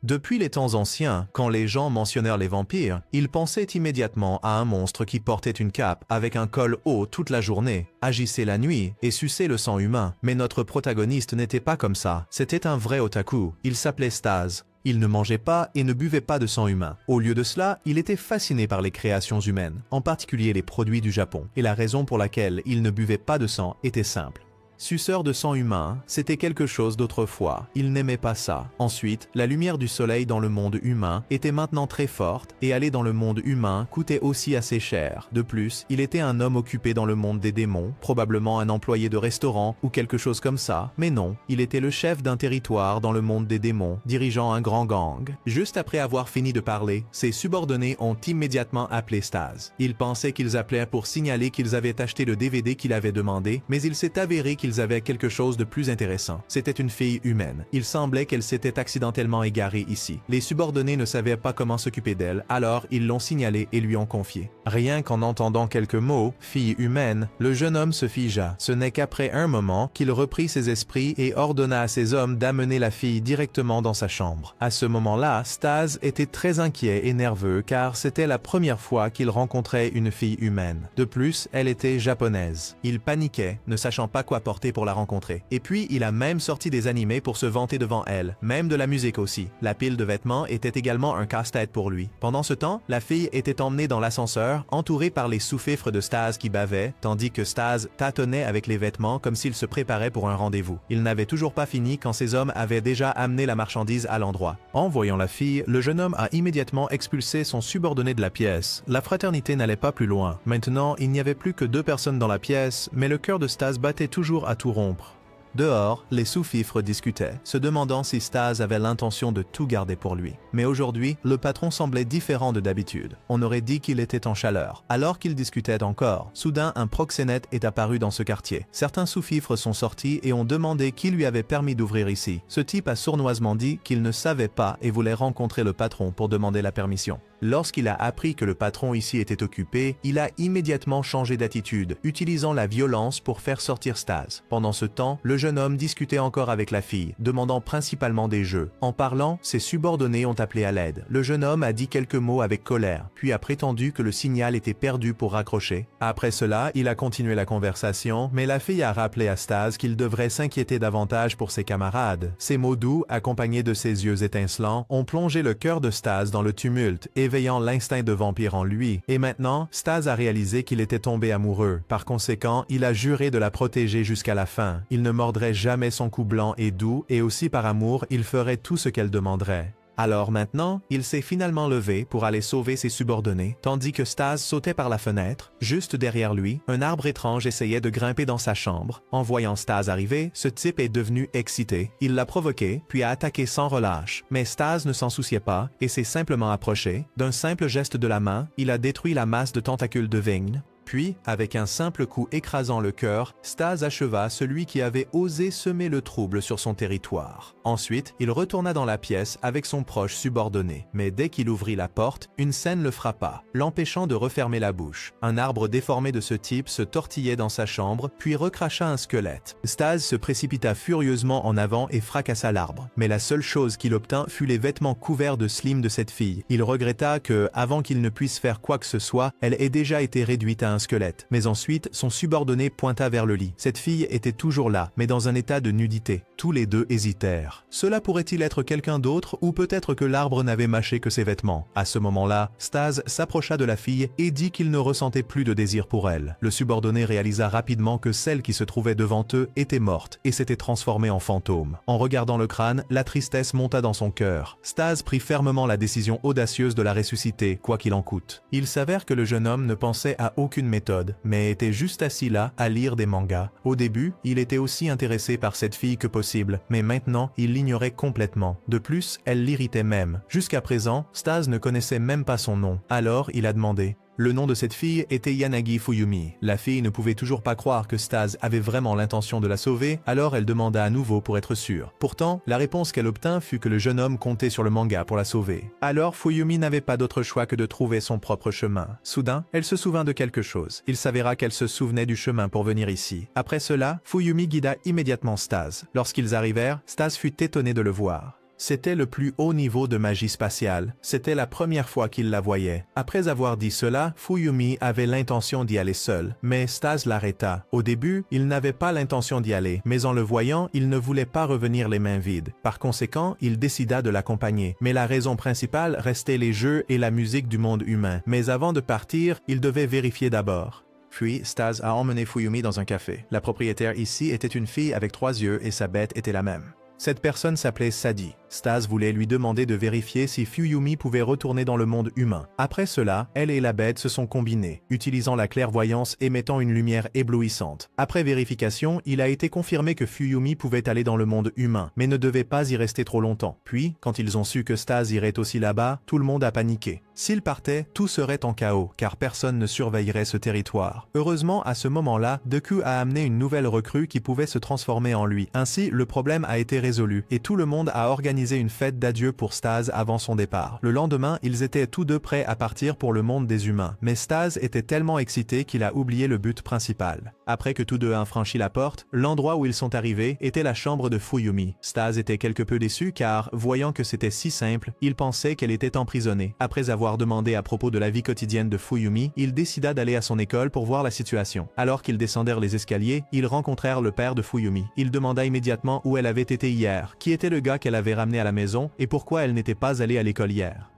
Depuis les temps anciens, quand les gens mentionnèrent les vampires, ils pensaient immédiatement à un monstre qui portait une cape avec un col haut toute la journée, agissait la nuit et suçait le sang humain. Mais notre protagoniste n'était pas comme ça, c'était un vrai otaku, il s'appelait Stas. Il ne mangeait pas et ne buvait pas de sang humain. Au lieu de cela, il était fasciné par les créations humaines, en particulier les produits du Japon. Et la raison pour laquelle il ne buvait pas de sang était simple. Suceur de sang humain, c'était quelque chose d'autrefois, il n'aimait pas ça. Ensuite, la lumière du soleil dans le monde humain était maintenant très forte et aller dans le monde humain coûtait aussi assez cher. De plus, il était un homme occupé dans le monde des démons, probablement un employé de restaurant ou quelque chose comme ça, mais non, il était le chef d'un territoire dans le monde des démons, dirigeant un grand gang. Juste après avoir fini de parler, ses subordonnés ont immédiatement appelé Stas. Ils pensaient qu'ils appelaient pour signaler qu'ils avaient acheté le DVD qu'il avait demandé, mais il s'est avéré qu'ils avaient quelque chose de plus intéressant. C'était une fille humaine. Il semblait qu'elle s'était accidentellement égarée ici. Les subordonnés ne savaient pas comment s'occuper d'elle, alors ils l'ont signalé et lui ont confié. Rien qu'en entendant quelques mots, fille humaine, le jeune homme se figea. Ce n'est qu'après un moment qu'il reprit ses esprits et ordonna à ses hommes d'amener la fille directement dans sa chambre. À ce moment-là, Stas était très inquiet et nerveux car c'était la première fois qu'il rencontrait une fille humaine. De plus, elle était japonaise. Il paniquait, ne sachant pas quoi porter pour la rencontrer. Et puis, il a même sorti des animés pour se vanter devant elle, même de la musique aussi. La pile de vêtements était également un casse-tête pour lui. Pendant ce temps, la fille était emmenée dans l'ascenseur, entourée par les sous-fifres de Stas qui bavaient, tandis que Stas tâtonnait avec les vêtements comme s'il se préparait pour un rendez-vous. Il n'avait toujours pas fini quand ses hommes avaient déjà amené la marchandise à l'endroit. En voyant la fille, le jeune homme a immédiatement expulsé son subordonné de la pièce. La fraternité n'allait pas plus loin. Maintenant, il n'y avait plus que 2 personnes dans la pièce, mais le cœur de Stas battait toujours à tout rompre. Dehors, les sous-fifres discutaient, se demandant si Stas avait l'intention de tout garder pour lui. Mais aujourd'hui, le patron semblait différent de d'habitude. On aurait dit qu'il était en chaleur. Alors qu'ils discutaient encore, soudain un proxénète est apparu dans ce quartier. Certains sous-fifres sont sortis et ont demandé qui lui avait permis d'ouvrir ici. Ce type a sournoisement dit qu'il ne savait pas et voulait rencontrer le patron pour demander la permission. Lorsqu'il a appris que le patron ici était occupé, il a immédiatement changé d'attitude, utilisant la violence pour faire sortir Stas. Pendant ce temps, le jeune homme discutait encore avec la fille, demandant principalement des jeux. En parlant, ses subordonnés ont appelé à l'aide. Le jeune homme a dit quelques mots avec colère, puis a prétendu que le signal était perdu pour raccrocher. Après cela, il a continué la conversation, mais la fille a rappelé à Stas qu'il devrait s'inquiéter davantage pour ses camarades. Ces mots doux, accompagnés de ses yeux étincelants, ont plongé le cœur de Stas dans le tumulte, éveillant l'instinct de vampire en lui. Et maintenant, Stas a réalisé qu'il était tombé amoureux. Par conséquent, il a juré de la protéger jusqu'à la fin. Il ne mordrait jamais son cou blanc et doux, et aussi par amour, il ferait tout ce qu'elle demanderait. Alors maintenant, il s'est finalement levé pour aller sauver ses subordonnés, tandis que Stas sautait par la fenêtre. Juste derrière lui, un arbre étrange essayait de grimper dans sa chambre. En voyant Stas arriver, ce type est devenu excité. Il l'a provoqué, puis a attaqué sans relâche. Mais Stas ne s'en souciait pas et s'est simplement approché. D'un simple geste de la main, il a détruit la masse de tentacules de vigne. Puis, avec un simple coup écrasant le cœur, Stas acheva celui qui avait osé semer le trouble sur son territoire. Ensuite, il retourna dans la pièce avec son proche subordonné. Mais dès qu'il ouvrit la porte, une scène le frappa, l'empêchant de refermer la bouche. Un arbre déformé de ce type se tortillait dans sa chambre, puis recracha un squelette. Stas se précipita furieusement en avant et fracassa l'arbre. Mais la seule chose qu'il obtint fut les vêtements couverts de slime de cette fille. Il regretta que, avant qu'il ne puisse faire quoi que ce soit, elle ait déjà été réduite à un squelette. Mais ensuite, son subordonné pointa vers le lit. Cette fille était toujours là, mais dans un état de nudité. Tous les deux hésitèrent. Cela pourrait-il être quelqu'un d'autre ou peut-être que l'arbre n'avait mâché que ses vêtements? À ce moment-là, Stas s'approcha de la fille et dit qu'il ne ressentait plus de désir pour elle. Le subordonné réalisa rapidement que celle qui se trouvait devant eux était morte et s'était transformée en fantôme. En regardant le crâne, la tristesse monta dans son cœur. Stas prit fermement la décision audacieuse de la ressusciter, quoi qu'il en coûte. Il s'avère que le jeune homme ne pensait à aucune méthode, mais était juste assis là à lire des mangas. Au début, il était aussi intéressé par cette fille que possible, mais maintenant, il l'ignorait complètement. De plus, elle l'irritait même. Jusqu'à présent, Stas ne connaissait même pas son nom. Alors, il a demandé. Le nom de cette fille était Yanagi Fuyumi. La fille ne pouvait toujours pas croire que Stas avait vraiment l'intention de la sauver, alors elle demanda à nouveau pour être sûre. Pourtant, la réponse qu'elle obtint fut que le jeune homme comptait sur le manga pour la sauver. Alors Fuyumi n'avait pas d'autre choix que de trouver son propre chemin. Soudain, elle se souvint de quelque chose. Il s'avéra qu'elle se souvenait du chemin pour venir ici. Après cela, Fuyumi guida immédiatement Stas. Lorsqu'ils arrivèrent, Stas fut étonné de le voir. C'était le plus haut niveau de magie spatiale. C'était la première fois qu'il la voyait. Après avoir dit cela, Fuyumi avait l'intention d'y aller seul, mais Stas l'arrêta. Au début, il n'avait pas l'intention d'y aller, mais en le voyant, il ne voulait pas revenir les mains vides. Par conséquent, il décida de l'accompagner. Mais la raison principale restait les jeux et la musique du monde humain. Mais avant de partir, il devait vérifier d'abord. Puis, Stas a emmené Fuyumi dans un café. La propriétaire ici était une fille avec 3 yeux et sa bête était la même. Cette personne s'appelait Sadi. Stas voulait lui demander de vérifier si Fuyumi pouvait retourner dans le monde humain. Après cela, elle et la bête se sont combinées, utilisant la clairvoyance émettant une lumière éblouissante. Après vérification, il a été confirmé que Fuyumi pouvait aller dans le monde humain, mais ne devait pas y rester trop longtemps. Puis, quand ils ont su que Stas irait aussi là-bas, tout le monde a paniqué. S'il partait, tout serait en chaos, car personne ne surveillerait ce territoire. Heureusement, à ce moment-là, Deku a amené une nouvelle recrue qui pouvait se transformer en lui. Ainsi, le problème a été résolu, et tout le monde a organisé une fête d'adieu pour Stas avant son départ. Le lendemain, ils étaient tous deux prêts à partir pour le monde des humains, mais Stas était tellement excité qu'il a oublié le but principal. Après que tous deux ont franchi la porte, l'endroit où ils sont arrivés était la chambre de Fuyumi. Stas était quelque peu déçu car, voyant que c'était si simple, il pensait qu'elle était emprisonnée. Après avoir demandé à propos de la vie quotidienne de Fuyumi, il décida d'aller à son école pour voir la situation. Alors qu'ils descendèrent les escaliers, ils rencontrèrent le père de Fuyumi. Il demanda immédiatement où elle avait été hier, qui était le gars qu'elle avait ramené à la maison et pourquoi elle n'était pas allée à l'école hier.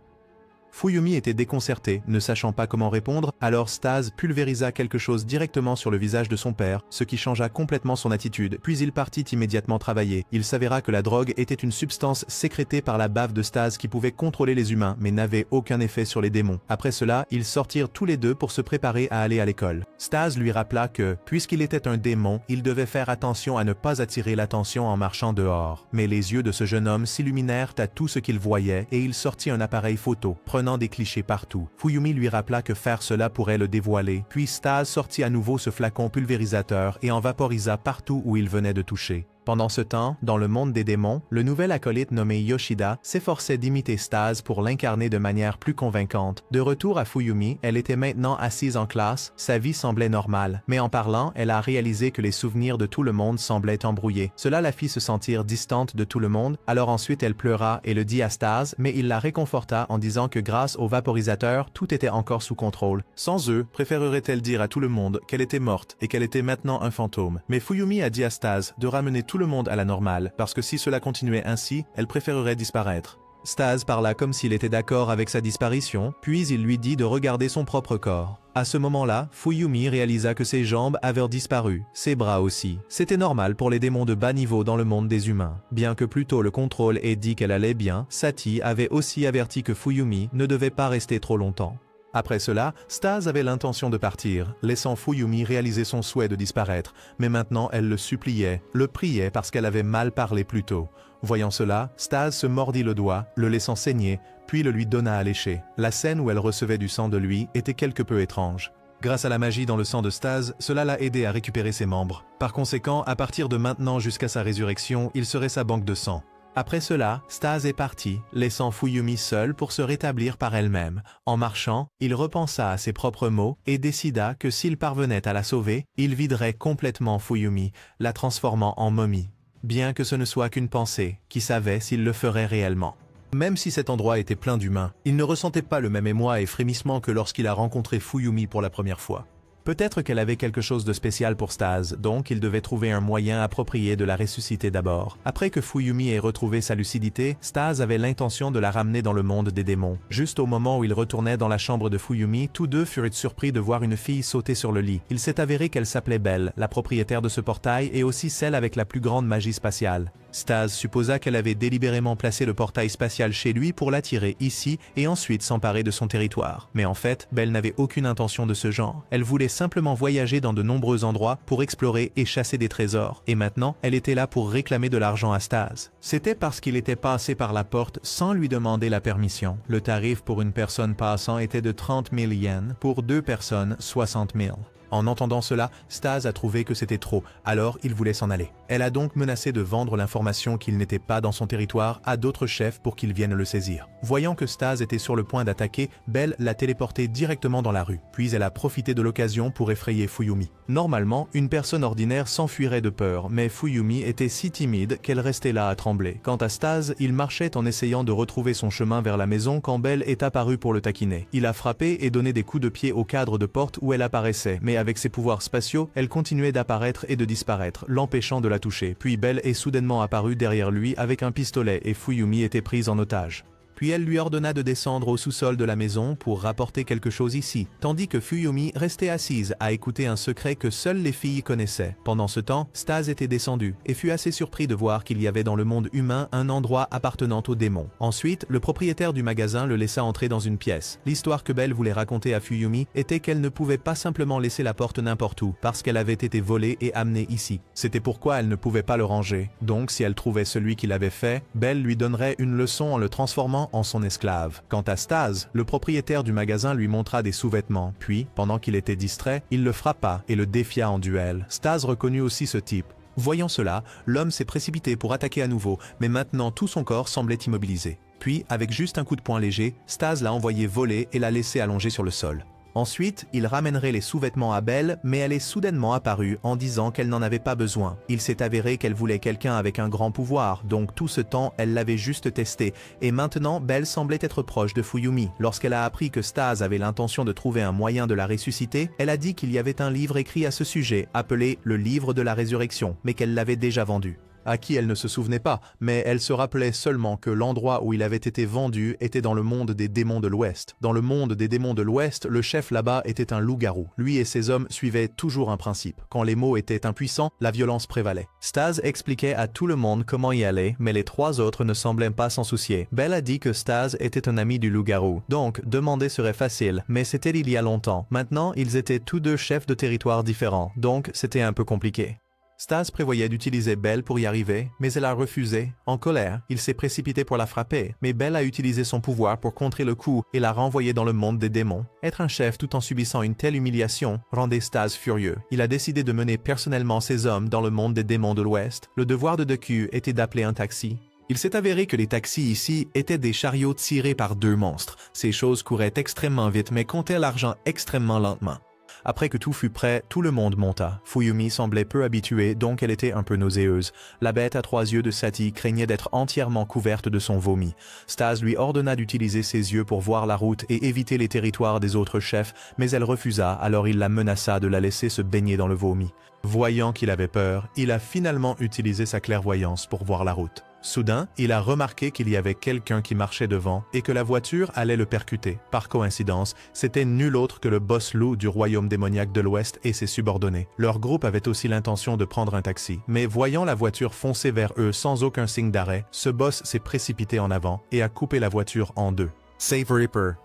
Fuyumi était déconcerté, ne sachant pas comment répondre, alors Stas pulvérisa quelque chose directement sur le visage de son père, ce qui changea complètement son attitude, puis il partit immédiatement travailler. Il s'avéra que la drogue était une substance sécrétée par la bave de Stas qui pouvait contrôler les humains, mais n'avait aucun effet sur les démons. Après cela, ils sortirent tous les deux pour se préparer à aller à l'école. Stas lui rappela que, puisqu'il était un démon, il devait faire attention à ne pas attirer l'attention en marchant dehors. Mais les yeux de ce jeune homme s'illuminèrent à tout ce qu'il voyait et il sortit un appareil photo, prenant des clichés partout. Fuyumi lui rappela que faire cela pourrait le dévoiler, puis Stas sortit à nouveau ce flacon pulvérisateur et en vaporisa partout où il venait de toucher. Pendant ce temps, dans le monde des démons, le nouvel acolyte nommé Yoshida s'efforçait d'imiter Stas pour l'incarner de manière plus convaincante. De retour à Fuyumi, elle était maintenant assise en classe, sa vie semblait normale, mais en parlant, elle a réalisé que les souvenirs de tout le monde semblaient embrouillés. Cela la fit se sentir distante de tout le monde, alors ensuite elle pleura et le dit à Stas, mais il la réconforta en disant que grâce aux vaporisateurs, tout était encore sous contrôle. Sans eux, préférerait-elle dire à tout le monde qu'elle était morte et qu'elle était maintenant un fantôme. Mais Fuyumi a dit à Stas de ramener tout le monde à la normale, parce que si cela continuait ainsi, elle préférerait disparaître. Stas parla comme s'il était d'accord avec sa disparition, puis il lui dit de regarder son propre corps. À ce moment-là, Fuyumi réalisa que ses jambes avaient disparu, ses bras aussi. C'était normal pour les démons de bas niveau dans le monde des humains. Bien que plus tôt le contrôle ait dit qu'elle allait bien, Sati avait aussi averti que Fuyumi ne devait pas rester trop longtemps. Après cela, Stas avait l'intention de partir, laissant Fuyumi réaliser son souhait de disparaître, mais maintenant elle le suppliait, le priait parce qu'elle avait mal parlé plus tôt. Voyant cela, Stas se mordit le doigt, le laissant saigner, puis le lui donna à lécher. La scène où elle recevait du sang de lui était quelque peu étrange. Grâce à la magie dans le sang de Stas, cela l'a aidé à récupérer ses membres. Par conséquent, à partir de maintenant jusqu'à sa résurrection, il serait sa banque de sang. Après cela, Stas est parti, laissant Fuyumi seule pour se rétablir par elle-même. En marchant, il repensa à ses propres mots et décida que s'il parvenait à la sauver, il viderait complètement Fuyumi, la transformant en momie. Bien que ce ne soit qu'une pensée, qui savait s'il le ferait réellement. Même si cet endroit était plein d'humains, il ne ressentait pas le même émoi et frémissement que lorsqu'il a rencontré Fuyumi pour la première fois. Peut-être qu'elle avait quelque chose de spécial pour Stas, donc il devait trouver un moyen approprié de la ressusciter d'abord. Après que Fuyumi ait retrouvé sa lucidité, Stas avait l'intention de la ramener dans le monde des démons. Juste au moment où il retournait dans la chambre de Fuyumi, tous deux furent surpris de voir une fille sauter sur le lit. Il s'est avéré qu'elle s'appelait Belle, la propriétaire de ce portail et aussi celle avec la plus grande magie spatiale. Stas supposa qu'elle avait délibérément placé le portail spatial chez lui pour l'attirer ici et ensuite s'emparer de son territoire. Mais en fait, Belle n'avait aucune intention de ce genre. Elle voulait simplement voyager dans de nombreux endroits pour explorer et chasser des trésors. Et maintenant, elle était là pour réclamer de l'argent à Stas. C'était parce qu'il était passé par la porte sans lui demander la permission. Le tarif pour une personne passant était de 30 000 yens, pour 2 personnes 60 000. En entendant cela, Stas a trouvé que c'était trop, alors il voulait s'en aller. Elle a donc menacé de vendre l'information qu'il n'était pas dans son territoire à d'autres chefs pour qu'ils viennent le saisir. Voyant que Stas était sur le point d'attaquer, Belle l'a téléporté directement dans la rue. Puis elle a profité de l'occasion pour effrayer Fuyumi. Normalement, une personne ordinaire s'enfuirait de peur, mais Fuyumi était si timide qu'elle restait là à trembler. Quant à Stas, il marchait en essayant de retrouver son chemin vers la maison quand Belle est apparue pour le taquiner. Il a frappé et donné des coups de pied au cadre de porte où elle apparaissait, mais avec ses pouvoirs spatiaux, elle continuait d'apparaître et de disparaître, l'empêchant de la toucher. Puis Belle est soudainement apparue derrière lui avec un pistolet et Fuyumi était prise en otage. Puis elle lui ordonna de descendre au sous-sol de la maison pour rapporter quelque chose ici, tandis que Fuyumi restait assise à écouter un secret que seules les filles connaissaient. Pendant ce temps, Stas était descendu et fut assez surpris de voir qu'il y avait dans le monde humain un endroit appartenant aux démons. Ensuite, le propriétaire du magasin le laissa entrer dans une pièce. L'histoire que Belle voulait raconter à Fuyumi était qu'elle ne pouvait pas simplement laisser la porte n'importe où, parce qu'elle avait été volée et amenée ici. C'était pourquoi elle ne pouvait pas le ranger. Donc si elle trouvait celui qui l'avait fait, Belle lui donnerait une leçon en le transformant en son esclave. Quant à Stas, le propriétaire du magasin lui montra des sous-vêtements, puis, pendant qu'il était distrait, il le frappa et le défia en duel. Stas reconnut aussi ce type. Voyant cela, l'homme s'est précipité pour attaquer à nouveau, mais maintenant tout son corps semblait immobilisé. Puis, avec juste un coup de poing léger, Stas l'a envoyé voler et l'a laissé allongé sur le sol. Ensuite, il ramènerait les sous-vêtements à Belle, mais elle est soudainement apparue en disant qu'elle n'en avait pas besoin. Il s'est avéré qu'elle voulait quelqu'un avec un grand pouvoir, donc tout ce temps, elle l'avait juste testé. Et maintenant, Belle semblait être proche de Fuyumi. Lorsqu'elle a appris que Stas avait l'intention de trouver un moyen de la ressusciter, elle a dit qu'il y avait un livre écrit à ce sujet, appelé « Le livre de la résurrection », mais qu'elle l'avait déjà vendu. À qui elle ne se souvenait pas, mais elle se rappelait seulement que l'endroit où il avait été vendu était dans le monde des démons de l'Ouest. Dans le monde des démons de l'Ouest, le chef là-bas était un loup-garou. Lui et ses hommes suivaient toujours un principe. Quand les mots étaient impuissants, la violence prévalait. Stas expliquait à tout le monde comment y aller, mais les trois autres ne semblaient pas s'en soucier. Belle a dit que Stas était un ami du loup-garou, donc demander serait facile, mais c'était il y a longtemps. Maintenant, ils étaient tous deux chefs de territoires différents, donc c'était un peu compliqué. Stas prévoyait d'utiliser Belle pour y arriver, mais elle a refusé. En colère, il s'est précipité pour la frapper, mais Belle a utilisé son pouvoir pour contrer le coup et l'a renvoyé dans le monde des démons. Être un chef tout en subissant une telle humiliation rendait Stas furieux. Il a décidé de mener personnellement ses hommes dans le monde des démons de l'Ouest. Le devoir de Deku était d'appeler un taxi. Il s'est avéré que les taxis ici étaient des chariots tirés par deux monstres. Ces choses couraient extrêmement vite mais comptaient l'argent extrêmement lentement. Après que tout fut prêt, tout le monde monta. Fuyumi semblait peu habituée, donc elle était un peu nauséeuse. La bête à trois yeux de Sati craignait d'être entièrement couverte de son vomi. Stas lui ordonna d'utiliser ses yeux pour voir la route et éviter les territoires des autres chefs, mais elle refusa, alors il la menaça de la laisser se baigner dans le vomi. Voyant qu'il avait peur, il a finalement utilisé sa clairvoyance pour voir la route. Soudain, il a remarqué qu'il y avait quelqu'un qui marchait devant et que la voiture allait le percuter. Par coïncidence, c'était nul autre que le boss loup du royaume démoniaque de l'Ouest et ses subordonnés. Leur groupe avait aussi l'intention de prendre un taxi, mais voyant la voiture foncer vers eux sans aucun signe d'arrêt, ce boss s'est précipité en avant et a coupé la voiture en deux. Save Reaper.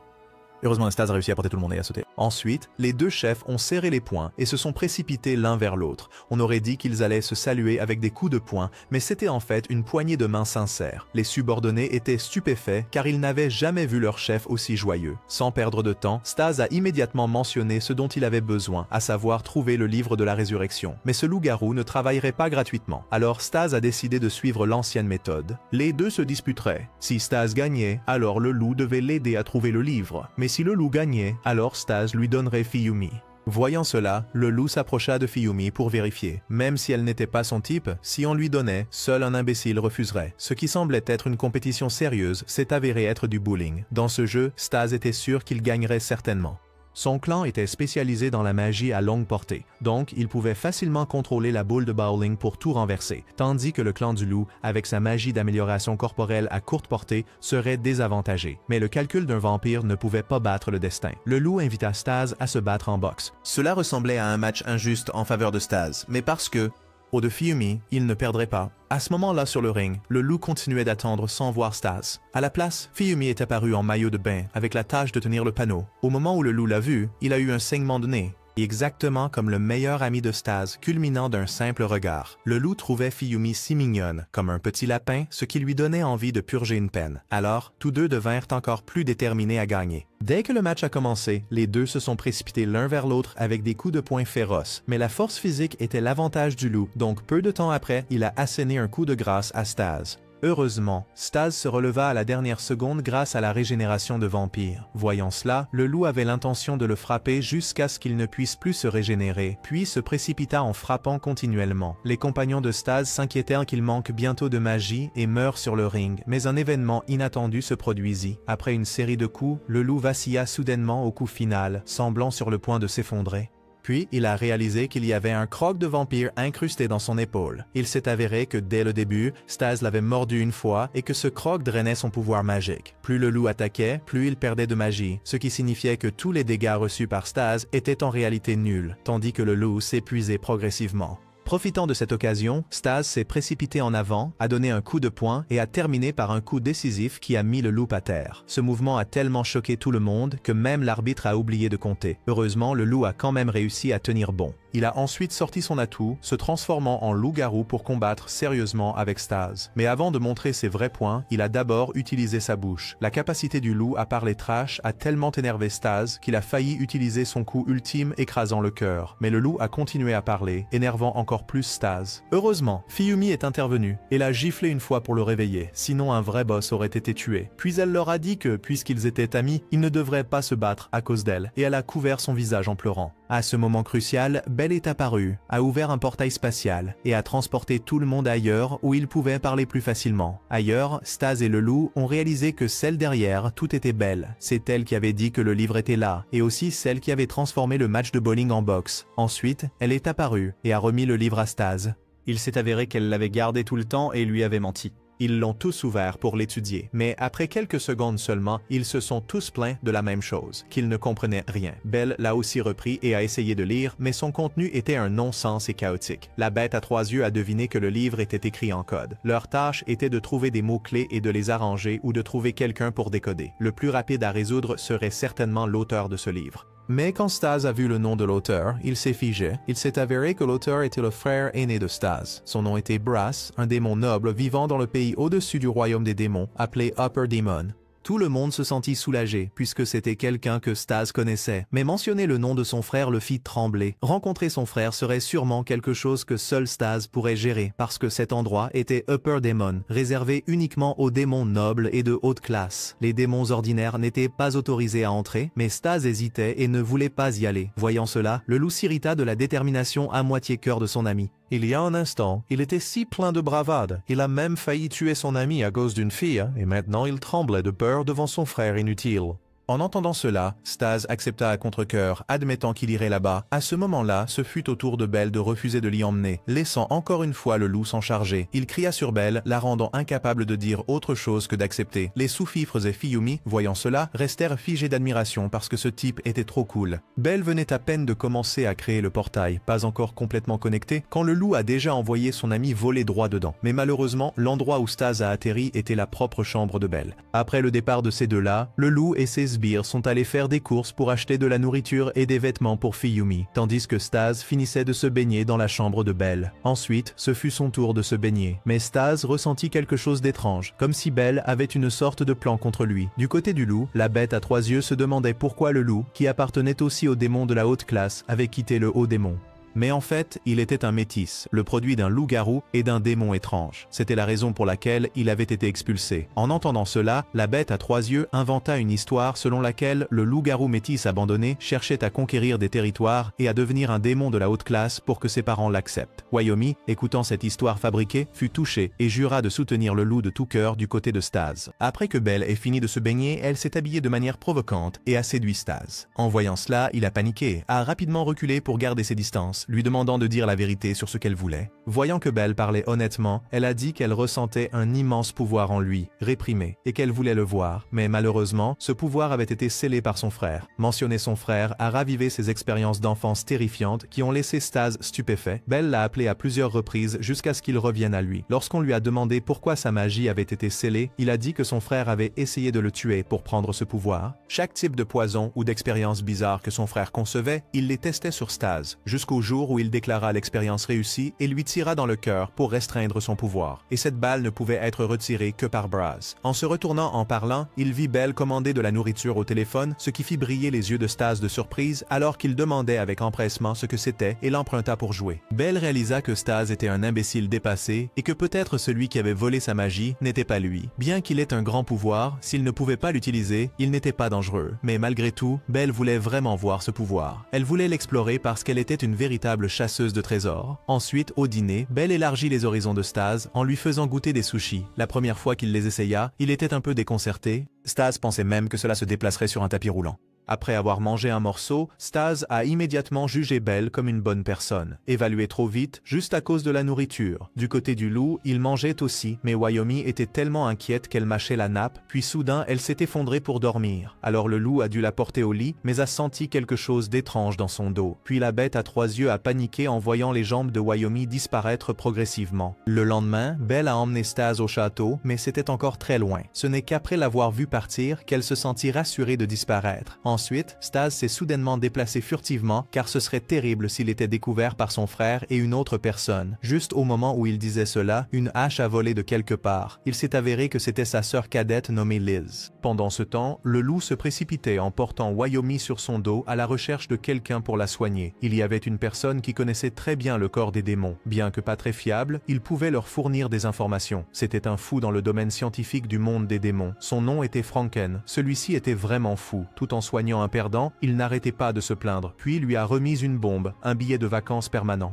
Heureusement, Stas a réussi à porter tout le monde et à sauter. Ensuite, les deux chefs ont serré les poings et se sont précipités l'un vers l'autre. On aurait dit qu'ils allaient se saluer avec des coups de poing, mais c'était en fait une poignée de main sincère. Les subordonnés étaient stupéfaits car ils n'avaient jamais vu leur chef aussi joyeux. Sans perdre de temps, Stas a immédiatement mentionné ce dont il avait besoin, à savoir trouver le livre de la résurrection. Mais ce loup-garou ne travaillerait pas gratuitement. Alors Stas a décidé de suivre l'ancienne méthode. Les deux se disputeraient. Si Stas gagnait, alors le loup devait l'aider à trouver le livre. Mais si le loup gagnait, alors Stas lui donnerait Fuyumi. Voyant cela, le loup s'approcha de Fuyumi pour vérifier. Même si elle n'était pas son type, si on lui donnait, seul un imbécile refuserait. Ce qui semblait être une compétition sérieuse s'est avéré être du bowling. Dans ce jeu, Stas était sûr qu'il gagnerait certainement. Son clan était spécialisé dans la magie à longue portée, donc il pouvait facilement contrôler la boule de bowling pour tout renverser, tandis que le clan du loup, avec sa magie d'amélioration corporelle à courte portée, serait désavantagé. Mais le calcul d'un vampire ne pouvait pas battre le destin. Le loup invita Stas à se battre en boxe. Cela ressemblait à un match injuste en faveur de Stas, mais parce que, au de Fuyumi, il ne perdrait pas. À ce moment-là sur le ring, le loup continuait d'attendre sans voir Stas. À la place, Fuyumi est apparu en maillot de bain avec la tâche de tenir le panneau. Au moment où le loup l'a vu, il a eu un saignement de nez. Exactement comme le meilleur ami de Stas, culminant d'un simple regard. Le loup trouvait Fiyumi si mignonne, comme un petit lapin, ce qui lui donnait envie de purger une peine. Alors, tous deux devinrent encore plus déterminés à gagner. Dès que le match a commencé, les deux se sont précipités l'un vers l'autre avec des coups de poing féroces. Mais la force physique était l'avantage du loup, donc peu de temps après, il a asséné un coup de grâce à Stas. Heureusement, Stas se releva à la dernière seconde grâce à la régénération de vampire. Voyant cela, le loup avait l'intention de le frapper jusqu'à ce qu'il ne puisse plus se régénérer, puis se précipita en frappant continuellement. Les compagnons de Stas s'inquiétèrent qu'il manque bientôt de magie et meure sur le ring, mais un événement inattendu se produisit. Après une série de coups, le loup vacilla soudainement au coup final, semblant sur le point de s'effondrer. Puis, il a réalisé qu'il y avait un croc de vampire incrusté dans son épaule. Il s'est avéré que dès le début, Stas l'avait mordu une fois et que ce croc drainait son pouvoir magique. Plus le loup attaquait, plus il perdait de magie, ce qui signifiait que tous les dégâts reçus par Stas étaient en réalité nuls, tandis que le loup s'épuisait progressivement. Profitant de cette occasion, Stas s'est précipité en avant, a donné un coup de poing et a terminé par un coup décisif qui a mis le loup à terre. Ce mouvement a tellement choqué tout le monde que même l'arbitre a oublié de compter. Heureusement, le loup a quand même réussi à tenir bon. Il a ensuite sorti son atout, se transformant en loup-garou pour combattre sérieusement avec Stas. Mais avant de montrer ses vrais points, il a d'abord utilisé sa bouche. La capacité du loup à parler trash a tellement énervé Stas qu'il a failli utiliser son coup ultime écrasant le cœur. Mais le loup a continué à parler, énervant encore plus Stas. Heureusement, Fiyumi est intervenue. Elle a giflé une fois pour le réveiller, sinon un vrai boss aurait été tué. Puis elle leur a dit que, puisqu'ils étaient amis, ils ne devraient pas se battre à cause d'elle, et elle a couvert son visage en pleurant. À ce moment crucial, Belle est apparue, a ouvert un portail spatial et a transporté tout le monde ailleurs où ils pouvaient parler plus facilement. Ailleurs, Stas et le loup ont réalisé que celle derrière, tout était Belle. C'est elle qui avait dit que le livre était là, et aussi celle qui avait transformé le match de bowling en boxe. Ensuite, elle est apparue et a remis le livre à Stas. Il s'est avéré qu'elle l'avait gardé tout le temps et lui avait menti. Ils l'ont tous ouvert pour l'étudier, mais après quelques secondes seulement, ils se sont tous plaints de la même chose, qu'ils ne comprenaient rien. Belle l'a aussi repris et a essayé de lire, mais son contenu était un non-sens et chaotique. La bête à 3 yeux a deviné que le livre était écrit en code. Leur tâche était de trouver des mots-clés et de les arranger ou de trouver quelqu'un pour décoder. Le plus rapide à résoudre serait certainement l'auteur de ce livre. Mais quand Stas a vu le nom de l'auteur, il s'est figé. Il s'est avéré que l'auteur était le frère aîné de Stas. Son nom était Brass, un démon noble vivant dans le pays au-dessus du royaume des démons, appelé Upper Demon. Tout le monde se sentit soulagé, puisque c'était quelqu'un que Stas connaissait. Mais mentionner le nom de son frère le fit trembler. Rencontrer son frère serait sûrement quelque chose que seul Stas pourrait gérer, parce que cet endroit était Upper Demon, réservé uniquement aux démons nobles et de haute classe. Les démons ordinaires n'étaient pas autorisés à entrer, mais Stas hésitait et ne voulait pas y aller. Voyant cela, le loup s'irrita de la détermination à moitié cœur de son ami. Il y a un instant, il était si plein de bravade, il a même failli tuer son ami à cause d'une fille, et maintenant il tremblait de peur devant son frère inutile. En entendant cela, Stas accepta à contre-cœur, admettant qu'il irait là-bas. À ce moment-là, ce fut au tour de Belle de refuser de l'y emmener, laissant encore une fois le loup s'en charger. Il cria sur Belle, la rendant incapable de dire autre chose que d'accepter. Les sous-fifres et Fiyumi, voyant cela, restèrent figés d'admiration parce que ce type était trop cool. Belle venait à peine de commencer à créer le portail, pas encore complètement connecté, quand le loup a déjà envoyé son ami voler droit dedans. Mais malheureusement, l'endroit où Stas a atterri était la propre chambre de Belle. Après le départ de ces deux-là, le loup et ses sbires sont allés faire des courses pour acheter de la nourriture et des vêtements pour Fiyumi, tandis que Stas finissait de se baigner dans la chambre de Belle. Ensuite, ce fut son tour de se baigner, mais Stas ressentit quelque chose d'étrange, comme si Belle avait une sorte de plan contre lui. Du côté du loup, la bête à 3 yeux se demandait pourquoi le loup, qui appartenait aussi aux démons de la haute classe, avait quitté le haut démon. Mais en fait, il était un métis, le produit d'un loup-garou et d'un démon étrange. C'était la raison pour laquelle il avait été expulsé. En entendant cela, la bête à 3 yeux inventa une histoire selon laquelle le loup-garou métis abandonné cherchait à conquérir des territoires et à devenir un démon de la haute classe pour que ses parents l'acceptent. Wyoming, écoutant cette histoire fabriquée, fut touché et jura de soutenir le loup de tout cœur du côté de Stas. Après que Belle ait fini de se baigner, elle s'est habillée de manière provocante et a séduit Stas. En voyant cela, il a paniqué, a rapidement reculé pour garder ses distances Staz, lui demandant de dire la vérité sur ce qu'elle voulait. Voyant que Belle parlait honnêtement, elle a dit qu'elle ressentait un immense pouvoir en lui, réprimé, et qu'elle voulait le voir, mais malheureusement, ce pouvoir avait été scellé par son frère. Mentionner son frère a ravivé ses expériences d'enfance terrifiantes qui ont laissé Staz stupéfait. Belle l'a appelé à plusieurs reprises jusqu'à ce qu'il revienne à lui. Lorsqu'on lui a demandé pourquoi sa magie avait été scellée, il a dit que son frère avait essayé de le tuer pour prendre ce pouvoir. Chaque type de poison ou d'expérience bizarre que son frère concevait, il les testait sur Staz, jusqu'au jour où il déclara l'expérience réussie et lui tira dans le cœur pour restreindre son pouvoir. Et cette balle ne pouvait être retirée que par Braz. En se retournant en parlant, il vit Belle commander de la nourriture au téléphone, ce qui fit briller les yeux de Staz de surprise alors qu'il demandait avec empressement ce que c'était et l'emprunta pour jouer. Belle réalisa que Staz était un imbécile dépassé et que peut-être celui qui avait volé sa magie n'était pas lui. Bien qu'il ait un grand pouvoir, s'il ne pouvait pas l'utiliser, il n'était pas dangereux. Mais malgré tout, Belle voulait vraiment voir ce pouvoir. Elle voulait l'explorer parce qu'elle était une véritable chasseuse de trésors. Ensuite, au dîner, Belle élargit les horizons de Staz en lui faisant goûter des sushis. La première fois qu'il les essaya, il était un peu déconcerté. Staz pensait même que cela se déplacerait sur un tapis roulant. Après avoir mangé un morceau, Staz a immédiatement jugé Belle comme une bonne personne, évaluée trop vite juste à cause de la nourriture. Du côté du loup, il mangeait aussi, mais Wyoming était tellement inquiète qu'elle mâchait la nappe, puis soudain elle s'est effondrée pour dormir. Alors le loup a dû la porter au lit, mais a senti quelque chose d'étrange dans son dos. Puis la bête à 3 yeux a paniqué en voyant les jambes de Wyoming disparaître progressivement. Le lendemain, Belle a emmené Staz au château, mais c'était encore très loin. Ce n'est qu'après l'avoir vu partir qu'elle se sentit rassurée de disparaître. Ensuite, Staz s'est soudainement déplacé furtivement car ce serait terrible s'il était découvert par son frère et une autre personne. Juste au moment où il disait cela, une hache a volé de quelque part. Il s'est avéré que c'était sa sœur cadette nommée Liz. Pendant ce temps, le loup se précipitait en portant Wyoming sur son dos à la recherche de quelqu'un pour la soigner. Il y avait une personne qui connaissait très bien le corps des démons. Bien que pas très fiable, il pouvait leur fournir des informations. C'était un fou dans le domaine scientifique du monde des démons. Son nom était Franken. Celui-ci était vraiment fou. Tout en soignant un perdant, il n'arrêtait pas de se plaindre, puis lui a remis une bombe, un billet de vacances permanent.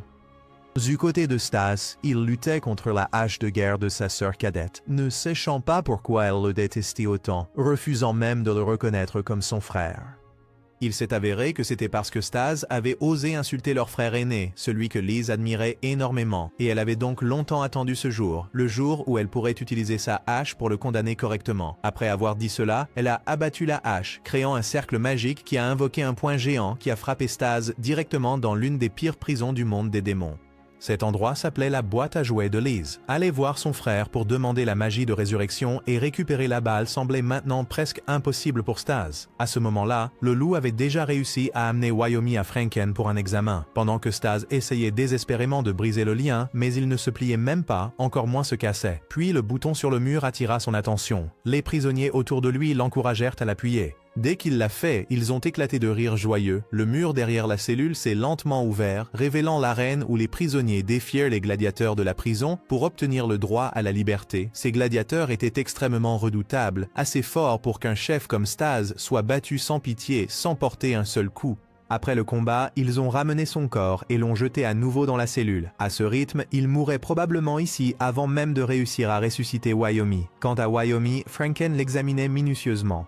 Du côté de Staz, il luttait contre la hache de guerre de sa sœur cadette, ne sachant pas pourquoi elle le détestait autant, refusant même de le reconnaître comme son frère. Il s'est avéré que c'était parce que Staz avait osé insulter leur frère aîné, celui que Liz admirait énormément, et elle avait donc longtemps attendu ce jour, le jour où elle pourrait utiliser sa hache pour le condamner correctement. Après avoir dit cela, elle a abattu la hache, créant un cercle magique qui a invoqué un point géant qui a frappé Staz directement dans l'une des pires prisons du monde des démons. Cet endroit s'appelait la boîte à jouets de Liz. Aller voir son frère pour demander la magie de résurrection et récupérer la balle semblait maintenant presque impossible pour Staz. À ce moment-là, le loup avait déjà réussi à amener Wyoming à Franken pour un examen, pendant que Staz essayait désespérément de briser le lien, mais il ne se pliait même pas, encore moins se cassait. Puis le bouton sur le mur attira son attention. Les prisonniers autour de lui l'encouragèrent à l'appuyer. Dès qu'il l'a fait, ils ont éclaté de rire joyeux. Le mur derrière la cellule s'est lentement ouvert, révélant l'arène où les prisonniers défièrent les gladiateurs de la prison pour obtenir le droit à la liberté. Ces gladiateurs étaient extrêmement redoutables, assez forts pour qu'un chef comme Staz soit battu sans pitié, sans porter un seul coup. Après le combat, ils ont ramené son corps et l'ont jeté à nouveau dans la cellule. À ce rythme, il mourrait probablement ici avant même de réussir à ressusciter Wyoming. Quant à Wyoming, Franken l'examinait minutieusement.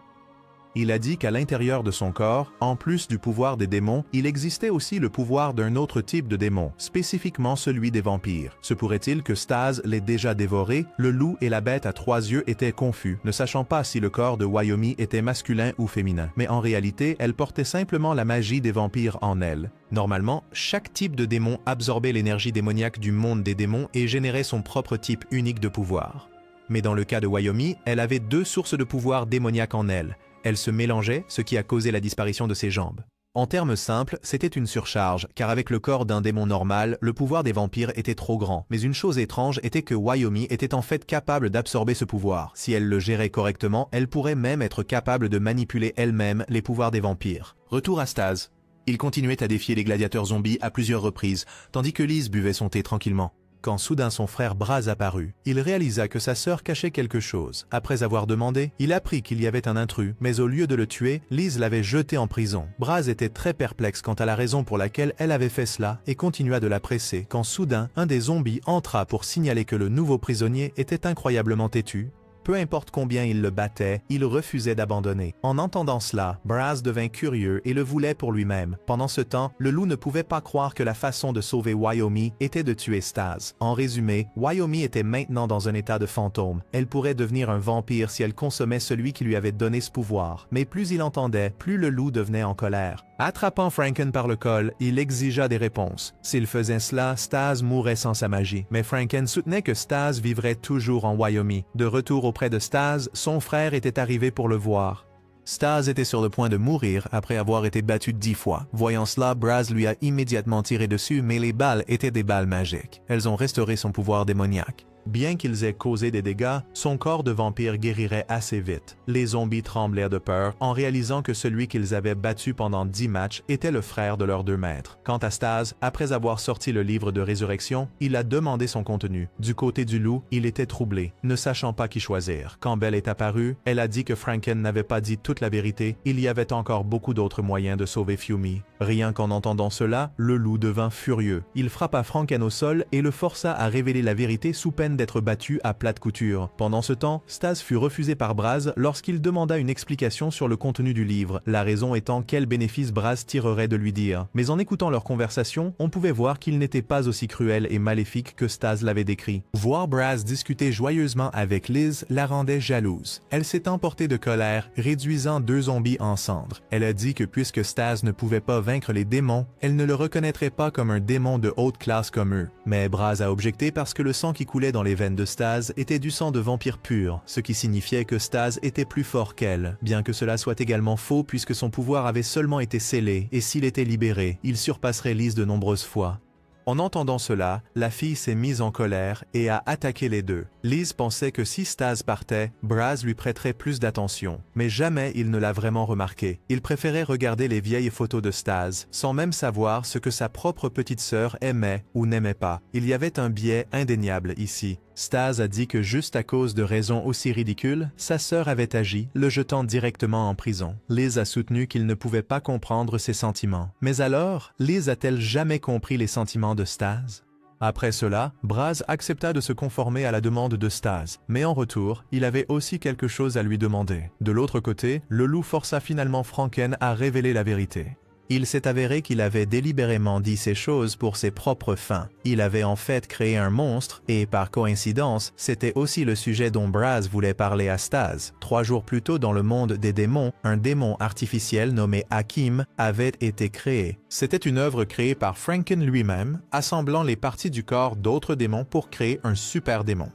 Il a dit qu'à l'intérieur de son corps, en plus du pouvoir des démons, il existait aussi le pouvoir d'un autre type de démon, spécifiquement celui des vampires. Se pourrait-il que Staz l'ait déjà dévoré? Le loup et la bête à 3 yeux étaient confus, ne sachant pas si le corps de Wyoming était masculin ou féminin. Mais en réalité, elle portait simplement la magie des vampires en elle. Normalement, chaque type de démon absorbait l'énergie démoniaque du monde des démons et générait son propre type unique de pouvoir. Mais dans le cas de Wyoming, elle avait 2 sources de pouvoir démoniaque en elle. Elle se mélangeait, ce qui a causé la disparition de ses jambes. En termes simples, c'était une surcharge, car avec le corps d'un démon normal, le pouvoir des vampires était trop grand. Mais une chose étrange était que Wyoming était en fait capable d'absorber ce pouvoir. Si elle le gérait correctement, elle pourrait même être capable de manipuler elle-même les pouvoirs des vampires. Retour à Staz. Il continuait à défier les gladiateurs zombies à plusieurs reprises, tandis que Liz buvait son thé tranquillement. Quand soudain son frère Braz apparut, il réalisa que sa sœur cachait quelque chose. Après avoir demandé, il apprit qu'il y avait un intrus, mais au lieu de le tuer, Liz l'avait jeté en prison. Braz était très perplexe quant à la raison pour laquelle elle avait fait cela et continua de la presser, quand soudain, un des zombies entra pour signaler que le nouveau prisonnier était incroyablement têtu. Peu importe combien il le battait, il refusait d'abandonner. En entendant cela, Braz devint curieux et le voulait pour lui-même. Pendant ce temps, le loup ne pouvait pas croire que la façon de sauver Wyoming était de tuer Stas. En résumé, Wyoming était maintenant dans un état de fantôme. Elle pourrait devenir un vampire si elle consommait celui qui lui avait donné ce pouvoir. Mais plus il entendait, plus le loup devenait en colère. Attrapant Franken par le col, il exigea des réponses. S'il faisait cela, Stas mourrait sans sa magie. Mais Franken soutenait que Stas vivrait toujours en Wyoming. De retour auprès de Stas, son frère était arrivé pour le voir. Stas était sur le point de mourir après avoir été battu 10 fois. Voyant cela, Braz lui a immédiatement tiré dessus, mais les balles étaient des balles magiques. Elles ont restauré son pouvoir démoniaque. Bien qu'ils aient causé des dégâts, son corps de vampire guérirait assez vite. Les zombies tremblèrent de peur en réalisant que celui qu'ils avaient battu pendant 10 matchs était le frère de leurs 2 maîtres. Quant à Stas, après avoir sorti le livre de résurrection, il a demandé son contenu. Du côté du loup, il était troublé, ne sachant pas qui choisir. Quand Belle est apparue, elle a dit que Franken n'avait pas dit toute la vérité, il y avait encore beaucoup d'autres moyens de sauver Fiumi. Rien qu'en entendant cela, le loup devint furieux. Il frappa Franken au sol et le força à révéler la vérité sous peine d'être battu à plate couture. Pendant ce temps, Stas fut refusé par Braz lorsqu'il demanda une explication sur le contenu du livre, la raison étant quel bénéfice Braz tirerait de lui dire. Mais en écoutant leur conversation, on pouvait voir qu'il n'était pas aussi cruel et maléfique que Stas l'avait décrit. Voir Braz discuter joyeusement avec Liz la rendait jalouse. Elle s'est emportée de colère, réduisant 2 zombies en cendres. Elle a dit que puisque Stas ne pouvait pas vaincre les démons, elle ne le reconnaîtrait pas comme un démon de haute classe comme eux. Mais Braz a objecté parce que le sang qui coulait dans les veines de Stas était du sang de vampire pur, ce qui signifiait que Stas était plus fort qu'elle, bien que cela soit également faux puisque son pouvoir avait seulement été scellé et s'il était libéré, il surpasserait Liz de nombreuses fois. En entendant cela, la fille s'est mise en colère et a attaqué les deux. Liz pensait que si Stas partait, Braz lui prêterait plus d'attention, mais jamais il ne l'a vraiment remarqué. Il préférait regarder les vieilles photos de Stas, sans même savoir ce que sa propre petite sœur aimait ou n'aimait pas. Il y avait un biais indéniable ici. Stas a dit que juste à cause de raisons aussi ridicules, sa sœur avait agi, le jetant directement en prison. Liz a soutenu qu'il ne pouvait pas comprendre ses sentiments. Mais alors, Liz a-t-elle jamais compris les sentiments de Stas? Après cela, Braz accepta de se conformer à la demande de Stas, mais en retour, il avait aussi quelque chose à lui demander. De l'autre côté, le loup força finalement Franken à révéler la vérité. Il s'est avéré qu'il avait délibérément dit ces choses pour ses propres fins. Il avait en fait créé un monstre et par coïncidence, c'était aussi le sujet dont Braz voulait parler à Stas. 3 jours plus tôt dans le monde des démons, un démon artificiel nommé Hakim avait été créé. C'était une œuvre créée par Franken lui-même, assemblant les parties du corps d'autres démons pour créer un super démon.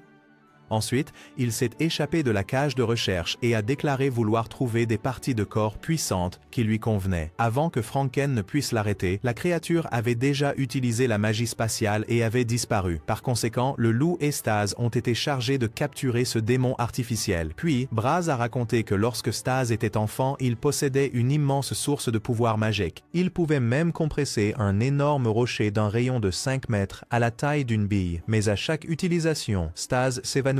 Ensuite, il s'est échappé de la cage de recherche et a déclaré vouloir trouver des parties de corps puissantes qui lui convenaient. Avant que Franken ne puisse l'arrêter, la créature avait déjà utilisé la magie spatiale et avait disparu. Par conséquent, le loup et Stas ont été chargés de capturer ce démon artificiel. Puis, Braz a raconté que lorsque Stas était enfant, il possédait une immense source de pouvoir magique. Il pouvait même compresser un énorme rocher d'un rayon de 5 mètres à la taille d'une bille. Mais à chaque utilisation, Stas s'évanouissait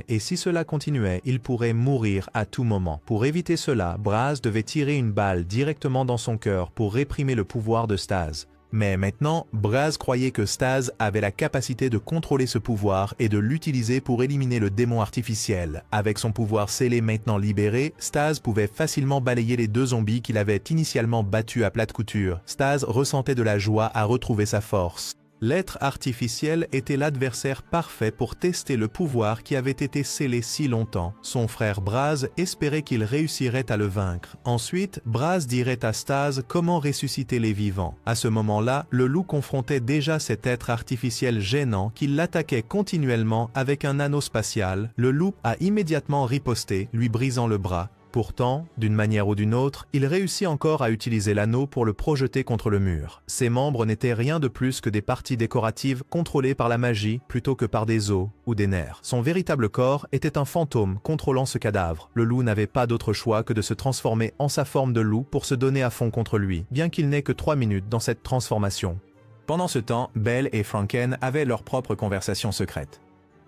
et si cela continuait, il pourrait mourir à tout moment. Pour éviter cela, Braz devait tirer une balle directement dans son cœur pour réprimer le pouvoir de Stas. Mais maintenant, Braz croyait que Stas avait la capacité de contrôler ce pouvoir et de l'utiliser pour éliminer le démon artificiel. Avec son pouvoir scellé maintenant libéré, Stas pouvait facilement balayer les 2 zombies qu'il avait initialement battus à plate couture. Stas ressentait de la joie à retrouver sa force. L'être artificiel était l'adversaire parfait pour tester le pouvoir qui avait été scellé si longtemps. Son frère Braz espérait qu'il réussirait à le vaincre. Ensuite, Braz dirait à Stas comment ressusciter les vivants. À ce moment-là, le loup confrontait déjà cet être artificiel gênant qui l'attaquait continuellement avec un anneau spatial. Le loup a immédiatement riposté, lui brisant le bras. Pourtant, d'une manière ou d'une autre, il réussit encore à utiliser l'anneau pour le projeter contre le mur. Ses membres n'étaient rien de plus que des parties décoratives contrôlées par la magie plutôt que par des os ou des nerfs. Son véritable corps était un fantôme contrôlant ce cadavre. Le loup n'avait pas d'autre choix que de se transformer en sa forme de loup pour se donner à fond contre lui, bien qu'il n'ait que 3 minutes dans cette transformation. Pendant ce temps, Belle et Franken avaient leur propre conversation secrète.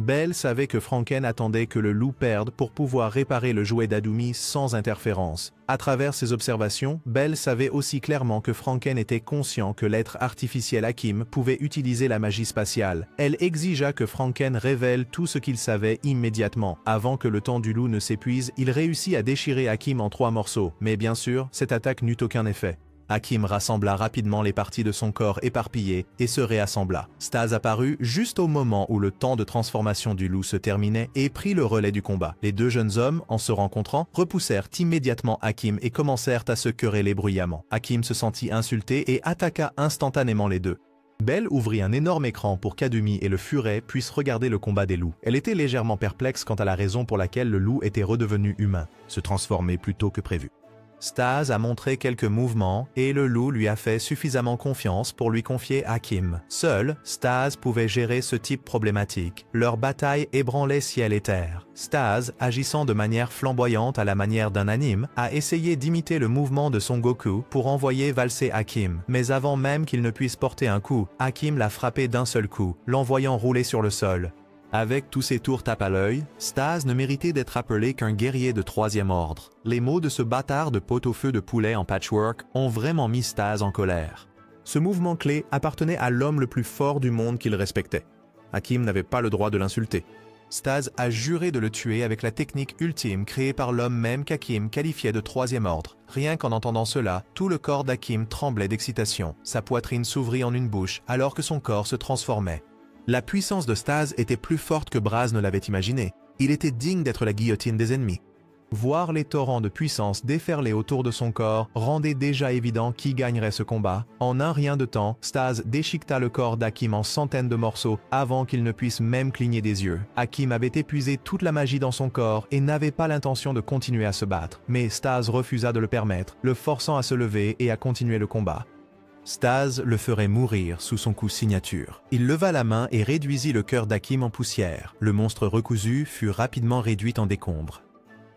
Belle savait que Franken attendait que le loup perde pour pouvoir réparer le jouet d'Adumi sans interférence. À travers ses observations, Belle savait aussi clairement que Franken était conscient que l'être artificiel Hakim pouvait utiliser la magie spatiale. Elle exigea que Franken révèle tout ce qu'il savait immédiatement. Avant que le temps du loup ne s'épuise, il réussit à déchirer Hakim en 3 morceaux. Mais bien sûr, cette attaque n'eut aucun effet. Hakim rassembla rapidement les parties de son corps éparpillées et se réassembla. Staz apparut juste au moment où le temps de transformation du loup se terminait et prit le relais du combat. Les 2 jeunes hommes, en se rencontrant, repoussèrent immédiatement Hakim et commencèrent à se quereller bruyamment. Hakim se sentit insulté et attaqua instantanément les 2. Belle ouvrit un énorme écran pour qu'Adumi et le furet puissent regarder le combat des loups. Elle était légèrement perplexe quant à la raison pour laquelle le loup était redevenu humain, se transformer plus tôt que prévu. Staz a montré quelques mouvements et le loup lui a fait suffisamment confiance pour lui confier Hakim. Seul, Staz pouvait gérer ce type problématique. Leur bataille ébranlait ciel et terre. Staz, agissant de manière flamboyante à la manière d'un anime, a essayé d'imiter le mouvement de Son Goku pour envoyer valser Hakim. Mais avant même qu'il ne puisse porter un coup, Hakim l'a frappé d'un seul coup, l'envoyant rouler sur le sol. Avec tous ces tours tape à l'œil, Staz ne méritait d'être appelé qu'un guerrier de 3e ordre. Les mots de ce bâtard de pot-au-feu de poulet en patchwork ont vraiment mis Staz en colère. Ce mouvement clé appartenait à l'homme le plus fort du monde qu'il respectait. Hakim n'avait pas le droit de l'insulter. Staz a juré de le tuer avec la technique ultime créée par l'homme même qu'Hakim qualifiait de 3e ordre. Rien qu'en entendant cela, tout le corps d'Hakim tremblait d'excitation. Sa poitrine s'ouvrit en une bouche alors que son corps se transformait. La puissance de Staz était plus forte que Braz ne l'avait imaginé. Il était digne d'être la guillotine des ennemis. Voir les torrents de puissance déferler autour de son corps rendait déjà évident qui gagnerait ce combat. En un rien de temps, Staz déchiqueta le corps d'Hakim en centaines de morceaux avant qu'il ne puisse même cligner des yeux. Hakim avait épuisé toute la magie dans son corps et n'avait pas l'intention de continuer à se battre. Mais Staz refusa de le permettre, le forçant à se lever et à continuer le combat. Staz le ferait mourir sous son coup signature. Il leva la main et réduisit le cœur d'Hakim en poussière. Le monstre recousu fut rapidement réduit en décombres.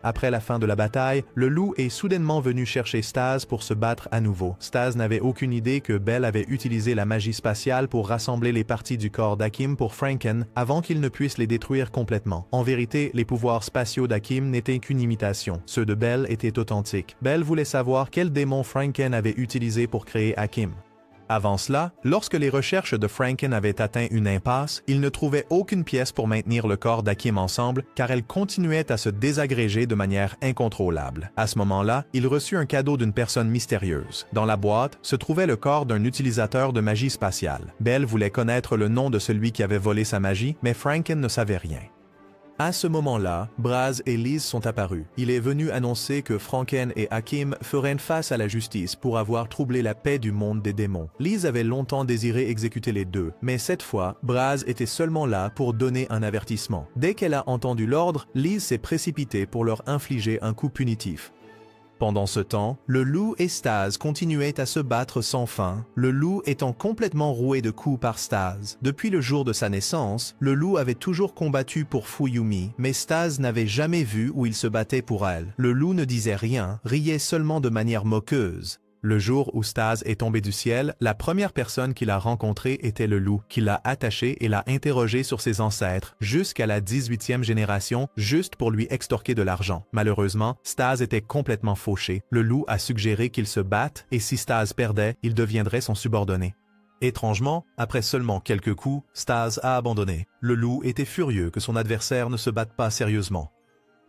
Après la fin de la bataille, le loup est soudainement venu chercher Staz pour se battre à nouveau. Staz n'avait aucune idée que Belle avait utilisé la magie spatiale pour rassembler les parties du corps d'Hakim pour Franken avant qu'il ne puisse les détruire complètement. En vérité, les pouvoirs spatiaux d'Hakim n'étaient qu'une imitation. Ceux de Belle étaient authentiques. Belle voulait savoir quel démon Franken avait utilisé pour créer Hakim. Avant cela, lorsque les recherches de Franken avaient atteint une impasse, il ne trouvait aucune pièce pour maintenir le corps d'Hakim ensemble car elle continuait à se désagréger de manière incontrôlable. À ce moment-là, il reçut un cadeau d'une personne mystérieuse. Dans la boîte se trouvait le corps d'un utilisateur de magie spatiale. Belle voulait connaître le nom de celui qui avait volé sa magie, mais Franken ne savait rien. À ce moment-là, Braz et Liz sont apparus. Il est venu annoncer que Franken et Hakim feraient face à la justice pour avoir troublé la paix du monde des démons. Liz avait longtemps désiré exécuter les 2, mais cette fois, Braz était seulement là pour donner un avertissement. Dès qu'elle a entendu l'ordre, Liz s'est précipitée pour leur infliger un coup punitif. Pendant ce temps, le loup et Staz continuaient à se battre sans fin, le loup étant complètement roué de coups par Staz. Depuis le jour de sa naissance, le loup avait toujours combattu pour Fuyumi, mais Staz n'avait jamais vu où il se battait pour elle. Le loup ne disait rien, riait seulement de manière moqueuse. Le jour où Staz est tombé du ciel, la première personne qu'il a rencontrée était le loup, qui l'a attaché et l'a interrogé sur ses ancêtres, jusqu'à la 18e génération, juste pour lui extorquer de l'argent. Malheureusement, Staz était complètement fauché. Le loup a suggéré qu'il se batte, et si Staz perdait, il deviendrait son subordonné. Étrangement, après seulement quelques coups, Staz a abandonné. Le loup était furieux que son adversaire ne se batte pas sérieusement.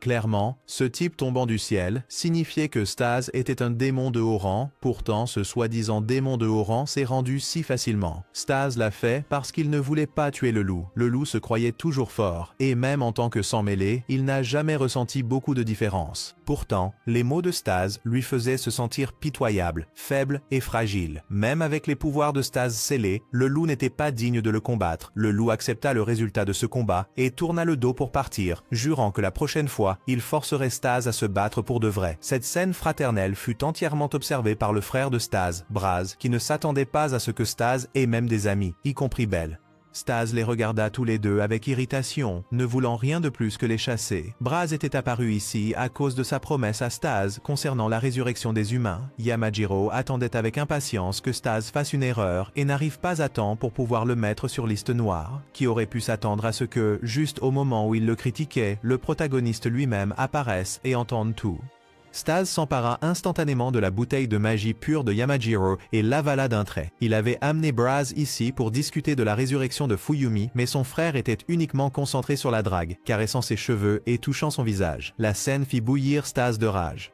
Clairement, ce type tombant du ciel signifiait que Staz était un démon de haut rang, pourtant ce soi-disant démon de haut rang s'est rendu si facilement. Staz l'a fait parce qu'il ne voulait pas tuer le loup. Le loup se croyait toujours fort, et même en tant que sans-mêlé, il n'a jamais ressenti beaucoup de différence. Pourtant, les mots de Staz lui faisaient se sentir pitoyable, faible et fragile. Même avec les pouvoirs de Staz scellés, le loup n'était pas digne de le combattre. Le loup accepta le résultat de ce combat et tourna le dos pour partir, jurant que la prochaine fois, il forcerait Staz à se battre pour de vrai. Cette scène fraternelle fut entièrement observée par le frère de Staz, Braz, qui ne s'attendait pas à ce que Staz ait même des amis, y compris Belle. Stas les regarda tous les deux avec irritation, ne voulant rien de plus que les chasser. Braz était apparu ici à cause de sa promesse à Stas concernant la résurrection des humains. Yamajiro attendait avec impatience que Stas fasse une erreur et n'arrive pas à temps pour pouvoir le mettre sur liste noire, qui aurait pu s'attendre à ce que, juste au moment où il le critiquait, le protagoniste lui-même apparaisse et entende tout. Stas s'empara instantanément de la bouteille de magie pure de Yamajiro et l'avala d'un trait. Il avait amené Braz ici pour discuter de la résurrection de Fuyumi, mais son frère était uniquement concentré sur la drague, caressant ses cheveux et touchant son visage. La scène fit bouillir Stas de rage.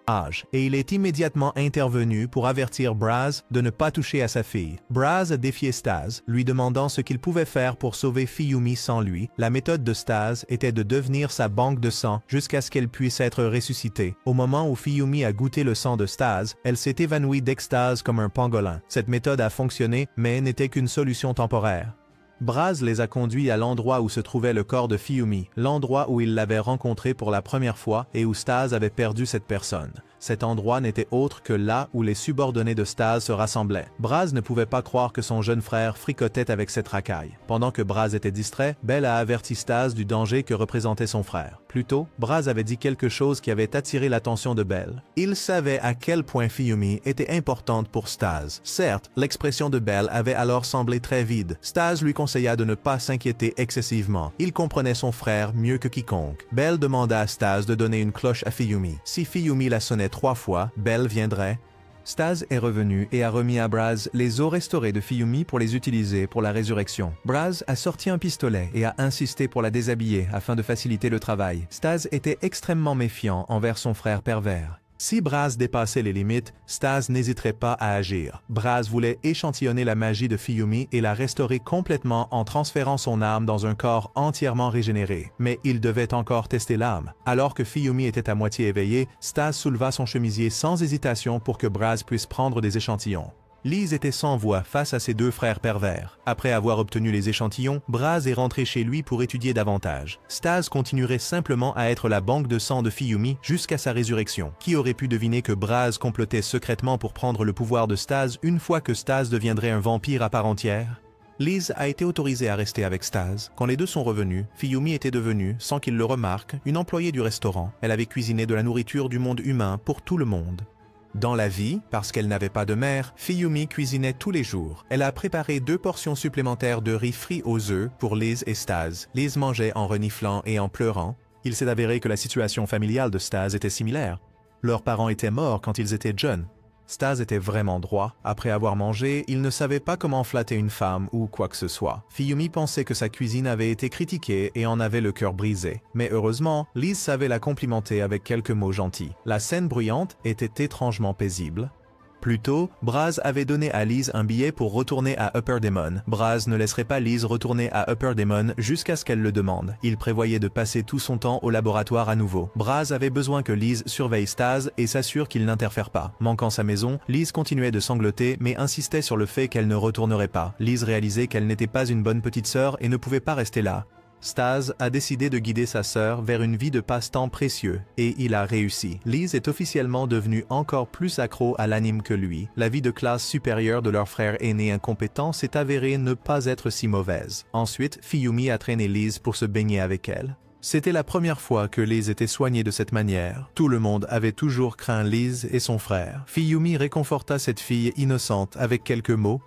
Et il est immédiatement intervenu pour avertir Braz de ne pas toucher à sa fille. Braz défiait Stas, lui demandant ce qu'il pouvait faire pour sauver Fuyumi sans lui. La méthode de Stas était de devenir sa banque de sang jusqu'à ce qu'elle puisse être ressuscitée. Au moment où Fuyumi a goûté le sang de Stas, elle s'est évanouie d'extase comme un pangolin. Cette méthode a fonctionné, mais n'était qu'une solution temporaire. Braz les a conduits à l'endroit où se trouvait le corps de Fuyumi, l'endroit où il l'avait rencontré pour la première fois et où Stas avait perdu cette personne. Cet endroit n'était autre que là où les subordonnés de Stas se rassemblaient. Braz ne pouvait pas croire que son jeune frère fricotait avec cette racaille. Pendant que Braz était distrait, Belle a averti Stas du danger que représentait son frère. Plus tôt, Braz avait dit quelque chose qui avait attiré l'attention de Belle. Il savait à quel point Fuyumi était importante pour Stas. Certes, l'expression de Belle avait alors semblé très vide. Stas lui conseilla de ne pas s'inquiéter excessivement. Il comprenait son frère mieux que quiconque. Belle demanda à Stas de donner une cloche à Fuyumi. Si Fuyumi la sonnait 3 fois, Belle viendrait. Stas est revenu et a remis à Braz les os restaurés de Fuyumi pour les utiliser pour la résurrection. Braz a sorti un pistolet et a insisté pour la déshabiller afin de faciliter le travail. Stas était extrêmement méfiant envers son frère pervers. Si Braz dépassait les limites, Stas n'hésiterait pas à agir. Braz voulait échantillonner la magie de Fuyumi et la restaurer complètement en transférant son âme dans un corps entièrement régénéré. Mais il devait encore tester l'âme. Alors que Fuyumi était à moitié éveillé, Stas souleva son chemisier sans hésitation pour que Braz puisse prendre des échantillons. Lise était sans voix face à ses deux frères pervers. Après avoir obtenu les échantillons, Braz est rentré chez lui pour étudier davantage. Stas continuerait simplement à être la banque de sang de Fuyumi jusqu'à sa résurrection. Qui aurait pu deviner que Braz complotait secrètement pour prendre le pouvoir de Stas une fois que Stas deviendrait un vampire à part entière? Lise a été autorisée à rester avec Stas. Quand les deux sont revenus, Fuyumi était devenue, sans qu'il le remarque, une employée du restaurant. Elle avait cuisiné de la nourriture du monde humain pour tout le monde. Dans la vie, parce qu'elle n'avait pas de mère, Fuyumi cuisinait tous les jours. Elle a préparé 2 portions supplémentaires de riz frit aux œufs pour Lise et Stas. Lise mangeait en reniflant et en pleurant. Il s'est avéré que la situation familiale de Stas était similaire. Leurs parents étaient morts quand ils étaient jeunes. Stas était vraiment droit. Après avoir mangé, il ne savait pas comment flatter une femme ou quoi que ce soit. Fuyumi pensait que sa cuisine avait été critiquée et en avait le cœur brisé. Mais heureusement, Lise savait la complimenter avec quelques mots gentils. La scène bruyante était étrangement paisible. Plus tôt, Braz avait donné à Lise un billet pour retourner à Upper Demon. Braz ne laisserait pas Lise retourner à Upper Demon jusqu'à ce qu'elle le demande. Il prévoyait de passer tout son temps au laboratoire à nouveau. Braz avait besoin que Lise surveille Stas et s'assure qu'il n'interfère pas. Manquant sa maison, Lise continuait de sangloter mais insistait sur le fait qu'elle ne retournerait pas. Lise réalisait qu'elle n'était pas une bonne petite sœur et ne pouvait pas rester là. Stas a décidé de guider sa sœur vers une vie de passe-temps précieux, et il a réussi. Lise est officiellement devenue encore plus accro à l'anime que lui. La vie de classe supérieure de leur frère aîné incompétent s'est avérée ne pas être si mauvaise. Ensuite, Fuyumi a traîné Lise pour se baigner avec elle. C'était la première fois que Lise était soignée de cette manière. Tout le monde avait toujours craint Lise et son frère. Fuyumi réconforta cette fille innocente avec quelques mots.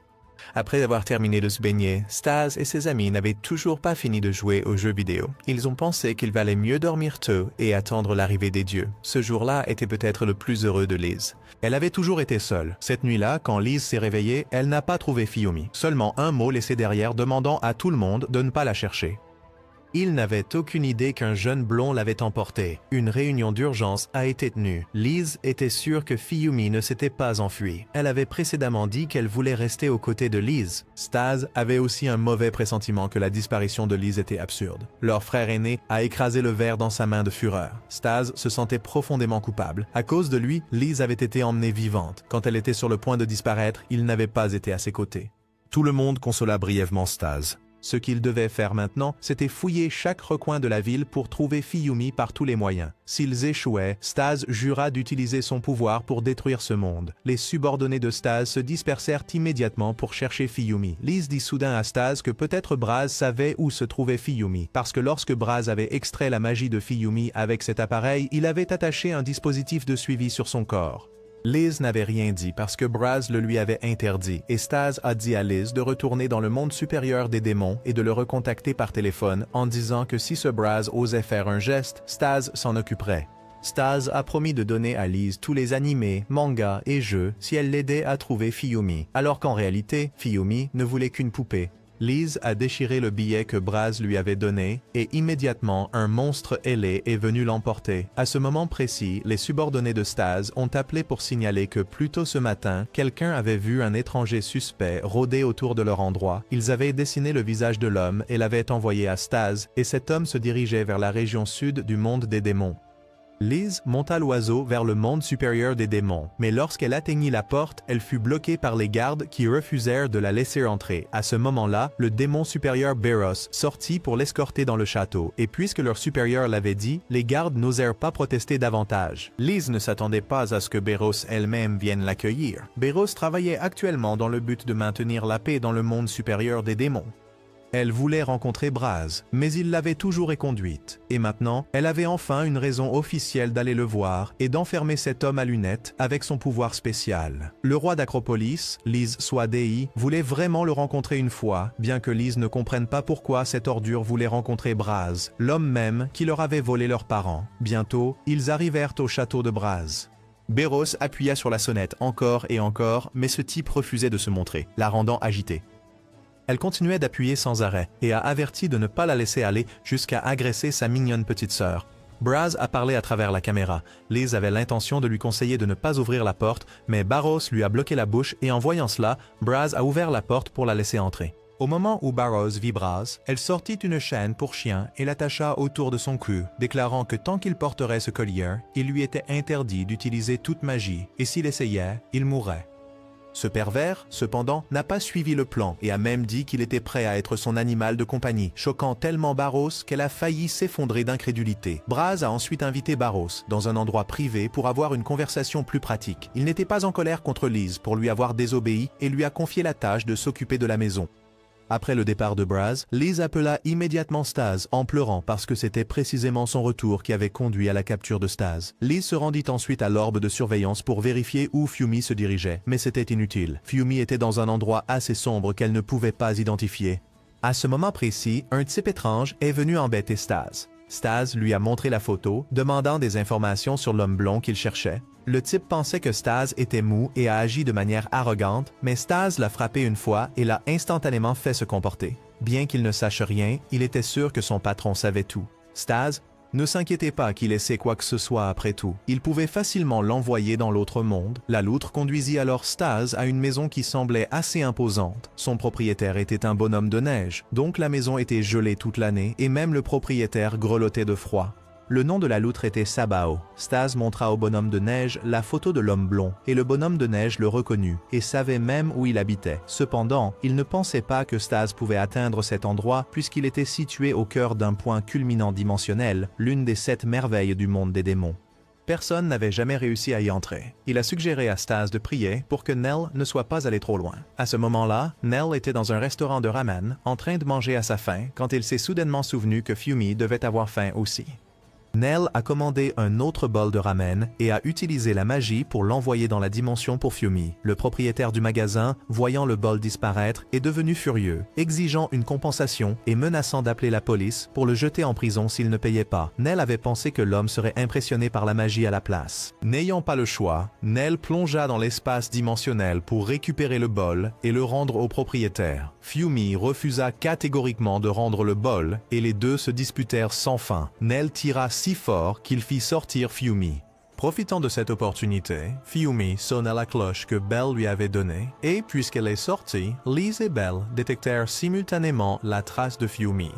Après avoir terminé de se baigner, Stas et ses amis n'avaient toujours pas fini de jouer aux jeux vidéo. Ils ont pensé qu'il valait mieux dormir tôt et attendre l'arrivée des dieux. Ce jour-là était peut-être le plus heureux de Lise. Elle avait toujours été seule. Cette nuit-là, quand Lise s'est réveillée, elle n'a pas trouvé Fuyumi. Seulement un mot laissé derrière demandant à tout le monde de ne pas la chercher. Il n'avait aucune idée qu'un jeune blond l'avait emporté. Une réunion d'urgence a été tenue. Lise était sûre que Fuyumi ne s'était pas enfuie. Elle avait précédemment dit qu'elle voulait rester aux côtés de Lise. Stas avait aussi un mauvais pressentiment que la disparition de Lise était absurde. Leur frère aîné a écrasé le verre dans sa main de fureur. Stas se sentait profondément coupable. À cause de lui, Lise avait été emmenée vivante. Quand elle était sur le point de disparaître, il n'avait pas été à ses côtés. Tout le monde consola brièvement Stas. Ce qu'il devait faire maintenant, c'était fouiller chaque recoin de la ville pour trouver Fiyumi par tous les moyens. S'ils échouaient, Stas jura d'utiliser son pouvoir pour détruire ce monde. Les subordonnés de Stas se dispersèrent immédiatement pour chercher Fiyumi. Lise dit soudain à Stas que peut-être Braz savait où se trouvait Fiyumi, parce que lorsque Braz avait extrait la magie de Fiyumi avec cet appareil, il avait attaché un dispositif de suivi sur son corps. Liz n'avait rien dit parce que Braz le lui avait interdit et Stas a dit à Liz de retourner dans le monde supérieur des démons et de le recontacter par téléphone en disant que si ce Braz osait faire un geste, Stas s'en occuperait. Stas a promis de donner à Liz tous les animés, mangas et jeux si elle l'aidait à trouver Fiyumi, alors qu'en réalité, Fiyumi ne voulait qu'une poupée. Liz a déchiré le billet que Braz lui avait donné et immédiatement un monstre ailé est venu l'emporter. À ce moment précis, les subordonnés de Stas ont appelé pour signaler que plus tôt ce matin, quelqu'un avait vu un étranger suspect rôder autour de leur endroit. Ils avaient dessiné le visage de l'homme et l'avaient envoyé à Stas et cet homme se dirigeait vers la région sud du monde des démons. Liz monta l'oiseau vers le monde supérieur des démons, mais lorsqu'elle atteignit la porte, elle fut bloquée par les gardes qui refusèrent de la laisser entrer. À ce moment-là, le démon supérieur Beros sortit pour l'escorter dans le château, et puisque leur supérieur l'avait dit, les gardes n'osèrent pas protester davantage. Liz ne s'attendait pas à ce que Beros elle-même vienne l'accueillir. Beros travaillait actuellement dans le but de maintenir la paix dans le monde supérieur des démons. Elle voulait rencontrer Braz, mais il l'avait toujours éconduite. Et maintenant, elle avait enfin une raison officielle d'aller le voir et d'enfermer cet homme à lunettes avec son pouvoir spécial. Le roi d'Acropolis, Liz Swadei, voulait vraiment le rencontrer une fois, bien que Liz ne comprenne pas pourquoi cette ordure voulait rencontrer Braz, l'homme même qui leur avait volé leurs parents. Bientôt, ils arrivèrent au château de Braz. Beros appuya sur la sonnette encore et encore, mais ce type refusait de se montrer, la rendant agitée. Elle continuait d'appuyer sans arrêt et a averti de ne pas la laisser aller jusqu'à agresser sa mignonne petite sœur. Braz a parlé à travers la caméra. Liz avait l'intention de lui conseiller de ne pas ouvrir la porte, mais Barros lui a bloqué la bouche et en voyant cela, Braz a ouvert la porte pour la laisser entrer. Au moment où Barros vit Braz, elle sortit une chaîne pour chien et l'attacha autour de son cou, déclarant que tant qu'il porterait ce collier, il lui était interdit d'utiliser toute magie et s'il essayait, il mourrait. Ce pervers, cependant, n'a pas suivi le plan et a même dit qu'il était prêt à être son animal de compagnie, choquant tellement Barros qu'elle a failli s'effondrer d'incrédulité. Braz a ensuite invité Barros dans un endroit privé pour avoir une conversation plus pratique. Il n'était pas en colère contre Liz pour lui avoir désobéi et lui a confié la tâche de s'occuper de la maison. Après le départ de Braz, Liz appela immédiatement Stas en pleurant parce que c'était précisément son retour qui avait conduit à la capture de Stas. Liz se rendit ensuite à l'orbe de surveillance pour vérifier où Fiyumi se dirigeait, mais c'était inutile. Fiyumi était dans un endroit assez sombre qu'elle ne pouvait pas identifier. À ce moment précis, un type étrange est venu embêter Stas. Stas lui a montré la photo, demandant des informations sur l'homme blond qu'il cherchait. Le type pensait que Stas était mou et a agi de manière arrogante, mais Stas l'a frappé une fois et l'a instantanément fait se comporter. Bien qu'il ne sache rien, il était sûr que son patron savait tout. Stas, ne s'inquiétez pas qu'il essaie quoi que ce soit après tout. Il pouvait facilement l'envoyer dans l'autre monde. La loutre conduisit alors Stas à une maison qui semblait assez imposante. Son propriétaire était un bonhomme de neige, donc la maison était gelée toute l'année et même le propriétaire grelottait de froid. Le nom de la loutre était Sabao. Stas montra au bonhomme de neige la photo de l'homme blond, et le bonhomme de neige le reconnut, et savait même où il habitait. Cependant, il ne pensait pas que Stas pouvait atteindre cet endroit puisqu'il était situé au cœur d'un point culminant dimensionnel, l'une des 7 merveilles du monde des démons. Personne n'avait jamais réussi à y entrer. Il a suggéré à Stas de prier pour que Nell ne soit pas allé trop loin. À ce moment-là, Nell était dans un restaurant de ramen, en train de manger à sa faim, quand il s'est soudainement souvenu que Fiyumi devait avoir faim aussi. Nell a commandé un autre bol de ramen et a utilisé la magie pour l'envoyer dans la dimension pour Fiyumi. Le propriétaire du magasin, voyant le bol disparaître, est devenu furieux, exigeant une compensation et menaçant d'appeler la police pour le jeter en prison s'il ne payait pas. Nell avait pensé que l'homme serait impressionné par la magie à la place. N'ayant pas le choix, Nell plongea dans l'espace dimensionnel pour récupérer le bol et le rendre au propriétaire. Fiyumi refusa catégoriquement de rendre le bol et les deux se disputèrent sans fin. Nell tira si fort qu'il fit sortir Fiyumi. Profitant de cette opportunité, Fiyumi sonna la cloche que Belle lui avait donnée et, puisqu'elle est sortie, Liz et Belle détectèrent simultanément la trace de Fiyumi.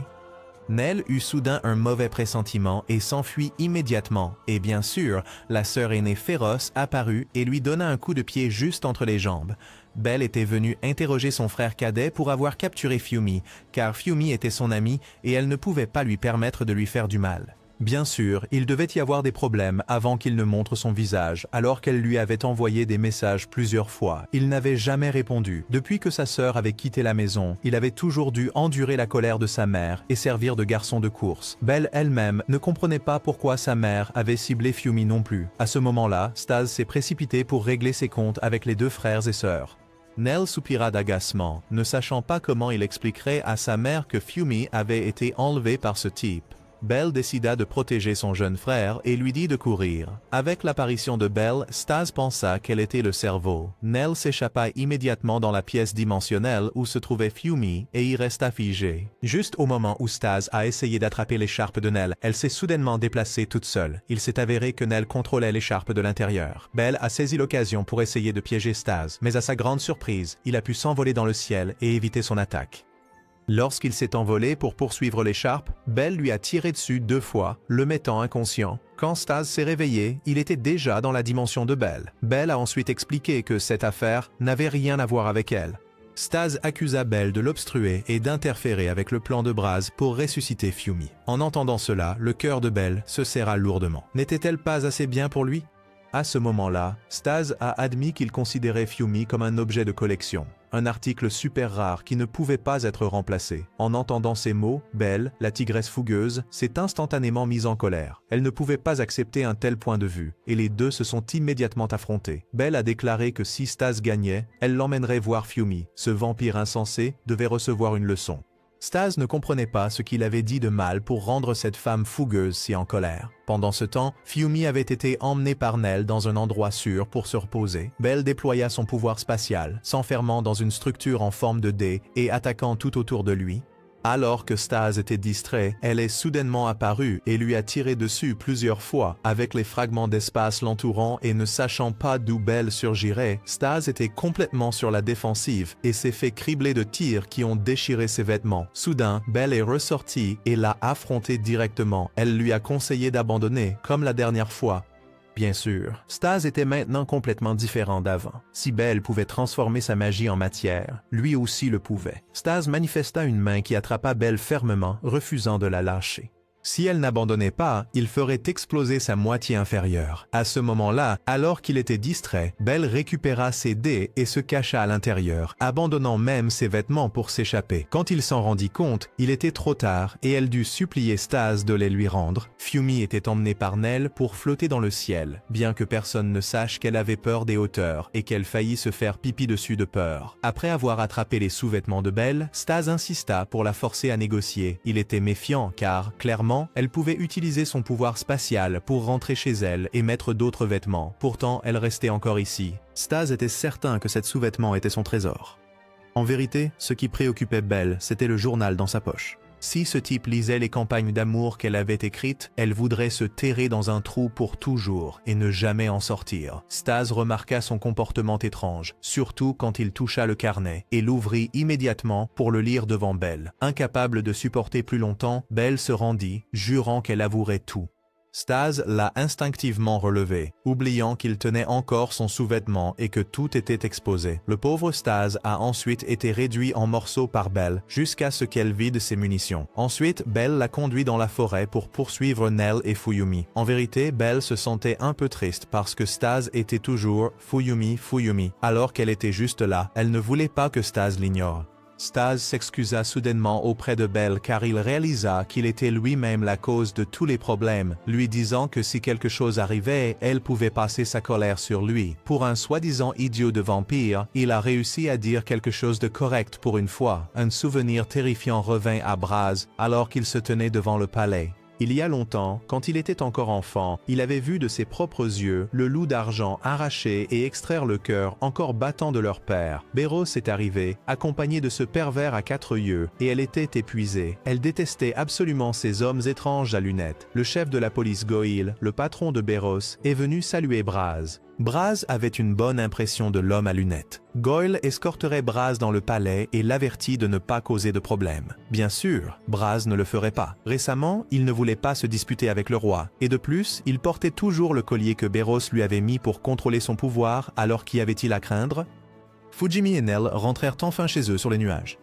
Nell eut soudain un mauvais pressentiment et s'enfuit immédiatement, et bien sûr, la sœur aînée féroce apparut et lui donna un coup de pied juste entre les jambes. Belle était venue interroger son frère cadet pour avoir capturé Fiumi, car Fiumi était son ami et elle ne pouvait pas lui permettre de lui faire du mal. Bien sûr, il devait y avoir des problèmes avant qu'il ne montre son visage, alors qu'elle lui avait envoyé des messages plusieurs fois. Il n'avait jamais répondu. Depuis que sa sœur avait quitté la maison, il avait toujours dû endurer la colère de sa mère et servir de garçon de course. Belle elle-même ne comprenait pas pourquoi sa mère avait ciblé Fiumi non plus. À ce moment-là, Stas s'est précipité pour régler ses comptes avec les deux frères et sœurs. Nell soupira d'agacement, ne sachant pas comment il expliquerait à sa mère que Fiumi avait été enlevé par ce type. Belle décida de protéger son jeune frère et lui dit de courir. Avec l'apparition de Belle, Stas pensa qu'elle était le cerveau. Nell s'échappa immédiatement dans la pièce dimensionnelle où se trouvait Fiumi et y resta figée. Juste au moment où Stas a essayé d'attraper l'écharpe de Nell, elle s'est soudainement déplacée toute seule. Il s'est avéré que Nell contrôlait l'écharpe de l'intérieur. Belle a saisi l'occasion pour essayer de piéger Stas, mais à sa grande surprise, il a pu s'envoler dans le ciel et éviter son attaque. Lorsqu'il s'est envolé pour poursuivre l'écharpe, Belle lui a tiré dessus 2 fois, le mettant inconscient. Quand Stas s'est réveillé, il était déjà dans la dimension de Belle. Belle a ensuite expliqué que cette affaire n'avait rien à voir avec elle. Stas accusa Belle de l'obstruer et d'interférer avec le plan de Braz pour ressusciter Fiumi. En entendant cela, le cœur de Belle se serra lourdement. N'était-elle pas assez bien pour lui? À ce moment-là, Stas a admis qu'il considérait Fiumi comme un objet de collection, un article super rare qui ne pouvait pas être remplacé. En entendant ces mots, Belle, la tigresse fougueuse, s'est instantanément mise en colère. Elle ne pouvait pas accepter un tel point de vue, et les deux se sont immédiatement affrontés. Belle a déclaré que si Stas gagnait, elle l'emmènerait voir Fiumi. Ce vampire insensé devait recevoir une leçon. Stas ne comprenait pas ce qu'il avait dit de mal pour rendre cette femme fougueuse si en colère. Pendant ce temps, Fiumi avait été emmené par Nell dans un endroit sûr pour se reposer. Belle déploya son pouvoir spatial, s'enfermant dans une structure en forme de dé et attaquant tout autour de lui. Alors que Stas était distrait, elle est soudainement apparue et lui a tiré dessus plusieurs fois. Avec les fragments d'espace l'entourant et ne sachant pas d'où Belle surgirait, Stas était complètement sur la défensive et s'est fait cribler de tirs qui ont déchiré ses vêtements. Soudain, Belle est ressortie et l'a affronté directement. Elle lui a conseillé d'abandonner, comme la dernière fois. Bien sûr, Stas était maintenant complètement différent d'avant. Si Belle pouvait transformer sa magie en matière, lui aussi le pouvait. Stas manifesta une main qui attrapa Belle fermement, refusant de la lâcher. Si elle n'abandonnait pas, il ferait exploser sa moitié inférieure. À ce moment-là, alors qu'il était distrait, Belle récupéra ses dés et se cacha à l'intérieur, abandonnant même ses vêtements pour s'échapper. Quand il s'en rendit compte, il était trop tard et elle dut supplier Stas de les lui rendre. Fiumi était emmenée par Nell pour flotter dans le ciel, bien que personne ne sache qu'elle avait peur des hauteurs et qu'elle faillit se faire pipi dessus de peur. Après avoir attrapé les sous-vêtements de Belle, Stas insista pour la forcer à négocier. Il était méfiant car, clairement, elle pouvait utiliser son pouvoir spatial pour rentrer chez elle et mettre d'autres vêtements. Pourtant, elle restait encore ici. Stas était certain que cet sous-vêtement était son trésor. En vérité, ce qui préoccupait Belle, c'était le journal dans sa poche. Si ce type lisait les campagnes d'amour qu'elle avait écrites, elle voudrait se terrer dans un trou pour toujours et ne jamais en sortir. Stas remarqua son comportement étrange, surtout quand il toucha le carnet, et l'ouvrit immédiatement pour le lire devant Belle. Incapable de supporter plus longtemps, Belle se rendit, jurant qu'elle avouerait tout. Stas l'a instinctivement relevé, oubliant qu'il tenait encore son sous-vêtement et que tout était exposé. Le pauvre Stas a ensuite été réduit en morceaux par Belle jusqu'à ce qu'elle vide ses munitions. Ensuite, Belle l'a conduit dans la forêt pour poursuivre Nell et Fuyumi. En vérité, Belle se sentait un peu triste parce que Stas était toujours Fuyumi, alors qu'elle était juste là. Elle ne voulait pas que Stas l'ignore. Stas s'excusa soudainement auprès de Belle car il réalisa qu'il était lui-même la cause de tous les problèmes, lui disant que si quelque chose arrivait, elle pouvait passer sa colère sur lui. Pour un soi-disant idiot de vampire, il a réussi à dire quelque chose de correct pour une fois. Un souvenir terrifiant revint à Braz alors qu'il se tenait devant le palais. Il y a longtemps, quand il était encore enfant, il avait vu de ses propres yeux le loup d'argent arracher et extraire le cœur encore battant de leur père. Béros est arrivée, accompagnée de ce pervers à 4 yeux, et elle était épuisée. Elle détestait absolument ces hommes étranges à lunettes. Le chef de la police Goïl, le patron de Béros, est venu saluer Braz. Braz avait une bonne impression de l'homme à lunettes. Goyle escorterait Braz dans le palais et l'avertit de ne pas causer de problème. Bien sûr, Braz ne le ferait pas. Récemment, il ne voulait pas se disputer avec le roi. Et de plus, il portait toujours le collier que Beros lui avait mis pour contrôler son pouvoir, alors qu'y avait-il à craindre? Fujimi et Nell rentrèrent enfin chez eux sur les nuages.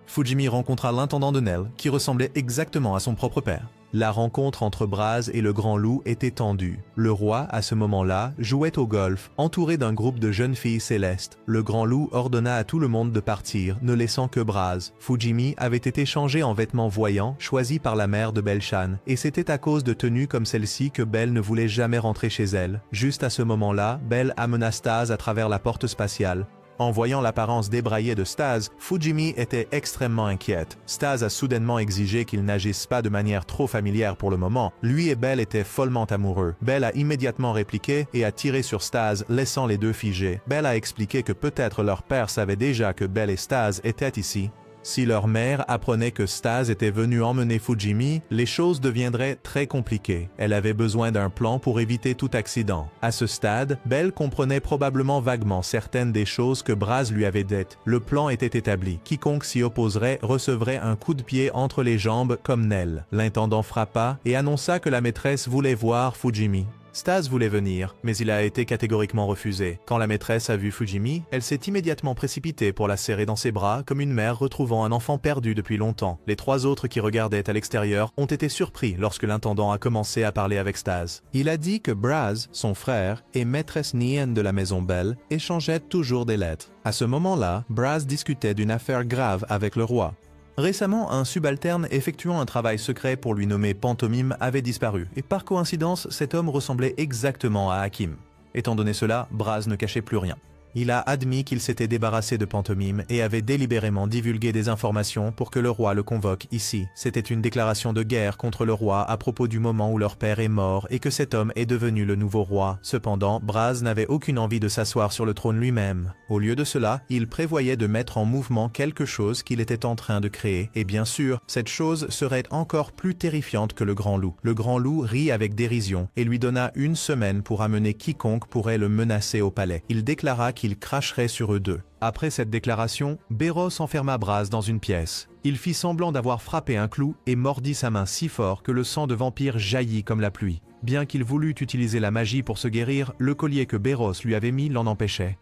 Fujimi rencontra l'intendant de Nell, qui ressemblait exactement à son propre père. La rencontre entre Braz et le Grand Loup était tendue. Le roi, à ce moment-là, jouait au golf, entouré d'un groupe de jeunes filles célestes. Le Grand Loup ordonna à tout le monde de partir, ne laissant que Braz. Fujimi avait été changé en vêtements voyants, choisis par la mère de Belle-Chan, et c'était à cause de tenues comme celle-ci que Belle ne voulait jamais rentrer chez elle. Juste à ce moment-là, Belle amena Stase à travers la porte spatiale. En voyant l'apparence débraillée de Stase, Fujimi était extrêmement inquiète. Stase a soudainement exigé qu'il n'agisse pas de manière trop familière pour le moment. Lui et Belle étaient follement amoureux. Belle a immédiatement répliqué et a tiré sur Stase, laissant les deux figés. Belle a expliqué que peut-être leur père savait déjà que Belle et Stase étaient ici. Si leur mère apprenait que Stase était venue emmener Fujimi, les choses deviendraient très compliquées. Elle avait besoin d'un plan pour éviter tout accident. À ce stade, Belle comprenait probablement vaguement certaines des choses que Braz lui avait dites. Le plan était établi. Quiconque s'y opposerait recevrait un coup de pied entre les jambes comme Nell. L'intendant frappa et annonça que la maîtresse voulait voir Fujimi. Stase voulait venir, mais il a été catégoriquement refusé. Quand la maîtresse a vu Fujimi, elle s'est immédiatement précipitée pour la serrer dans ses bras comme une mère retrouvant un enfant perdu depuis longtemps. Les trois autres qui regardaient à l'extérieur ont été surpris lorsque l'intendant a commencé à parler avec Stase. Il a dit que Braz, son frère, et maîtresse Nien de la maison Belle échangeaient toujours des lettres. À ce moment-là, Braz discutait d'une affaire grave avec le roi. Récemment, un subalterne effectuant un travail secret pour lui nommer Pantomime avait disparu, et par coïncidence, cet homme ressemblait exactement à Hakim. Étant donné cela, Braz ne cachait plus rien. Il a admis qu'il s'était débarrassé de Pantomime et avait délibérément divulgué des informations pour que le roi le convoque ici. C'était une déclaration de guerre contre le roi à propos du moment où leur père est mort et que cet homme est devenu le nouveau roi. Cependant, Braz n'avait aucune envie de s'asseoir sur le trône lui-même. Au lieu de cela, il prévoyait de mettre en mouvement quelque chose qu'il était en train de créer. Et bien sûr, cette chose serait encore plus terrifiante que le Grand Loup. Le Grand Loup rit avec dérision et lui donna une semaine pour amener quiconque pourrait le menacer au palais. Il déclara qu'il cracherait sur eux deux. Après cette déclaration, Beros enferma Braz dans une pièce. Il fit semblant d'avoir frappé un clou et mordit sa main si fort que le sang de vampire jaillit comme la pluie. Bien qu'il voulût utiliser la magie pour se guérir, le collier que Beros lui avait mis l'en empêchait.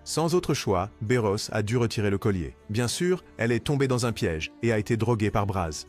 Sans autre choix, Beros a dû retirer le collier. Bien sûr, elle est tombée dans un piège et a été droguée par Braz.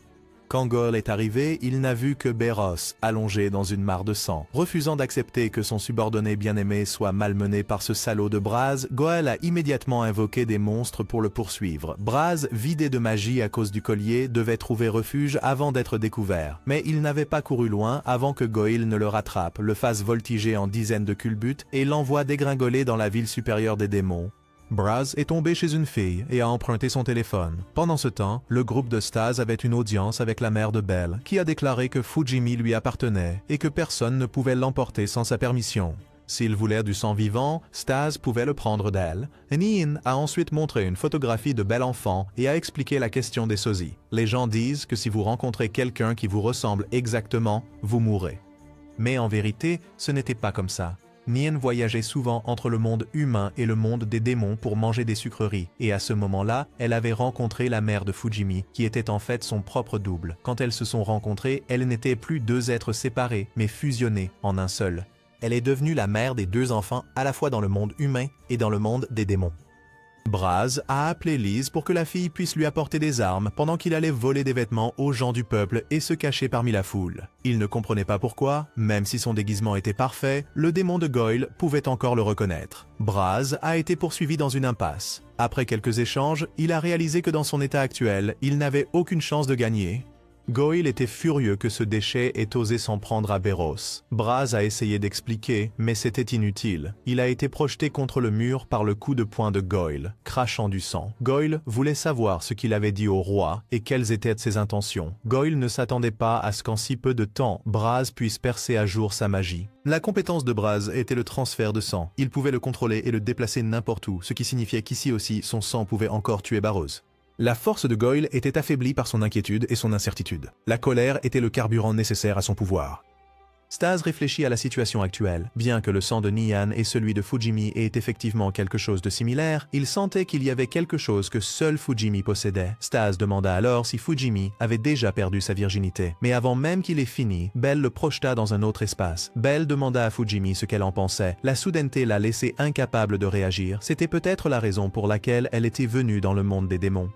Quand Goyle est arrivé, il n'a vu que Beros, allongé dans une mare de sang. Refusant d'accepter que son subordonné bien-aimé soit malmené par ce salaud de Braz, Goyle a immédiatement invoqué des monstres pour le poursuivre. Braz, vidé de magie à cause du collier, devait trouver refuge avant d'être découvert. Mais il n'avait pas couru loin avant que Goyle ne le rattrape, le fasse voltiger en dizaines de culbutes et l'envoie dégringoler dans la ville supérieure des démons. Braz est tombé chez une fille et a emprunté son téléphone. Pendant ce temps, le groupe de Stase avait une audience avec la mère de Belle, qui a déclaré que Fujimi lui appartenait et que personne ne pouvait l'emporter sans sa permission. S'il voulait du sang vivant, Stase pouvait le prendre d'elle. Nien a ensuite montré une photographie de Belle enfant et a expliqué la question des sosies. Les gens disent que si vous rencontrez quelqu'un qui vous ressemble exactement, vous mourrez. Mais en vérité, ce n'était pas comme ça. Nien voyageait souvent entre le monde humain et le monde des démons pour manger des sucreries, et à ce moment-là, elle avait rencontré la mère de Fujimi, qui était en fait son propre double. Quand elles se sont rencontrées, elles n'étaient plus deux êtres séparés, mais fusionnés en un seul. Elle est devenue la mère des deux enfants à la fois dans le monde humain et dans le monde des démons. Braz a appelé Lise pour que la fille puisse lui apporter des armes pendant qu'il allait voler des vêtements aux gens du peuple et se cacher parmi la foule. Il ne comprenait pas pourquoi, même si son déguisement était parfait, le démon de Goyle pouvait encore le reconnaître. Braz a été poursuivi dans une impasse. Après quelques échanges, il a réalisé que dans son état actuel, il n'avait aucune chance de gagner. Goyle était furieux que ce déchet ait osé s'en prendre à Beros. Braz a essayé d'expliquer, mais c'était inutile. Il a été projeté contre le mur par le coup de poing de Goyle, crachant du sang. Goyle voulait savoir ce qu'il avait dit au roi et quelles étaient ses intentions. Goyle ne s'attendait pas à ce qu'en si peu de temps, Braz puisse percer à jour sa magie. La compétence de Braz était le transfert de sang. Il pouvait le contrôler et le déplacer n'importe où, ce qui signifiait qu'ici aussi, son sang pouvait encore tuer Barroz. La force de Goyle était affaiblie par son inquiétude et son incertitude. La colère était le carburant nécessaire à son pouvoir. Stase réfléchit à la situation actuelle. Bien que le sang de Nyan et celui de Fujimi aient effectivement quelque chose de similaire, il sentait qu'il y avait quelque chose que seul Fujimi possédait. Stase demanda alors si Fujimi avait déjà perdu sa virginité. Mais avant même qu'il ait fini, Belle le projeta dans un autre espace. Belle demanda à Fujimi ce qu'elle en pensait. La soudaineté l'a laissé incapable de réagir. C'était peut-être la raison pour laquelle elle était venue dans le monde des démons.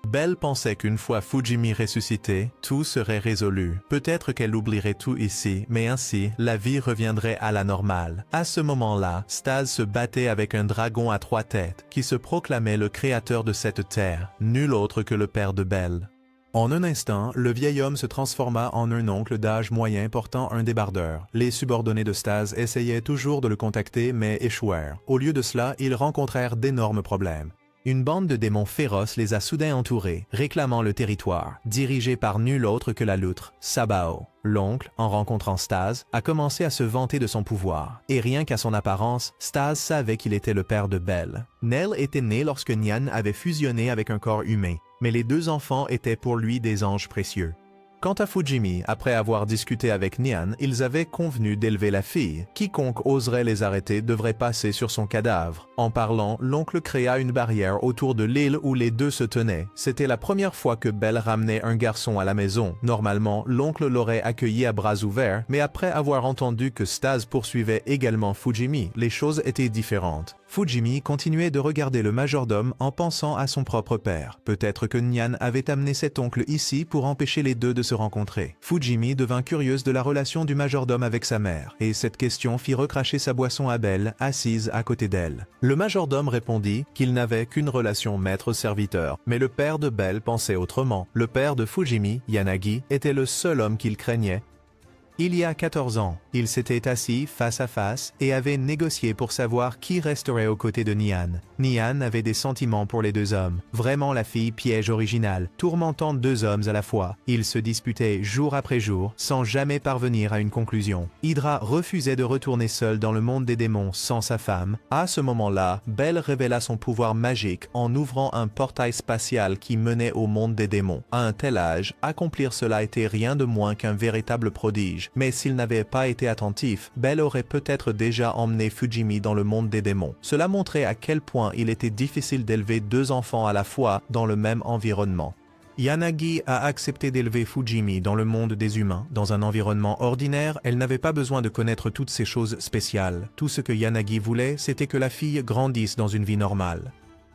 Belle pensait qu'une fois Fujimi ressuscité, tout serait résolu. Peut-être qu'elle oublierait tout ici, mais ainsi, la vie reviendrait à la normale. À ce moment-là, Stase se battait avec un dragon à 3 têtes, qui se proclamait le créateur de cette terre, nul autre que le père de Belle. En un instant, le vieil homme se transforma en un oncle d'âge moyen portant un débardeur. Les subordonnés de Stase essayaient toujours de le contacter, mais échouèrent. Au lieu de cela, ils rencontrèrent d'énormes problèmes. Une bande de démons féroces les a soudain entourés, réclamant le territoire, dirigé par nul autre que la loutre, Sabao. L'oncle, en rencontrant Stase, a commencé à se vanter de son pouvoir, et rien qu'à son apparence, Stase savait qu'il était le père de Belle. Nell était né lorsque Nyan avait fusionné avec un corps humain, mais les 2 enfants étaient pour lui des anges précieux. Quant à Fujimi, après avoir discuté avec Nyan, ils avaient convenu d'élever la fille. Quiconque oserait les arrêter devrait passer sur son cadavre. En parlant, l'oncle créa une barrière autour de l'île où les 2 se tenaient. C'était la première fois que Belle ramenait un garçon à la maison. Normalement, l'oncle l'aurait accueilli à bras ouverts, mais après avoir entendu que Stase poursuivait également Fujimi, les choses étaient différentes. Fujimi continuait de regarder le majordome en pensant à son propre père. Peut-être que Nyan avait amené cet oncle ici pour empêcher les 2 de se rencontrer. Fujimi devint curieuse de la relation du majordome avec sa mère, et cette question fit recracher sa boisson à Belle, assise à côté d'elle. Le majordome répondit qu'il n'avait qu'une relation maître-serviteur, mais le père de Belle pensait autrement. Le père de Fujimi, Yanagi, était le seul homme qu'il craignait. Il y a 14 ans, ils s'étaient assis face à face et avaient négocié pour savoir qui resterait aux côtés de Nyan. Nyan avait des sentiments pour les 2 hommes, vraiment la fille piège originale, tourmentant 2 hommes à la fois. Ils se disputaient jour après jour, sans jamais parvenir à une conclusion. Hydra refusait de retourner seule dans le monde des démons sans sa femme. À ce moment-là, Belle révéla son pouvoir magique en ouvrant un portail spatial qui menait au monde des démons. À un tel âge, accomplir cela était rien de moins qu'un véritable prodige. Mais s'il n'avait pas été attentif, Belle aurait peut-être déjà emmené Fujimi dans le monde des démons. Cela montrait à quel point il était difficile d'élever 2 enfants à la fois dans le même environnement. Yanagi a accepté d'élever Fujimi dans le monde des humains. Dans un environnement ordinaire, elle n'avait pas besoin de connaître toutes ces choses spéciales. Tout ce que Yanagi voulait, c'était que la fille grandisse dans une vie normale.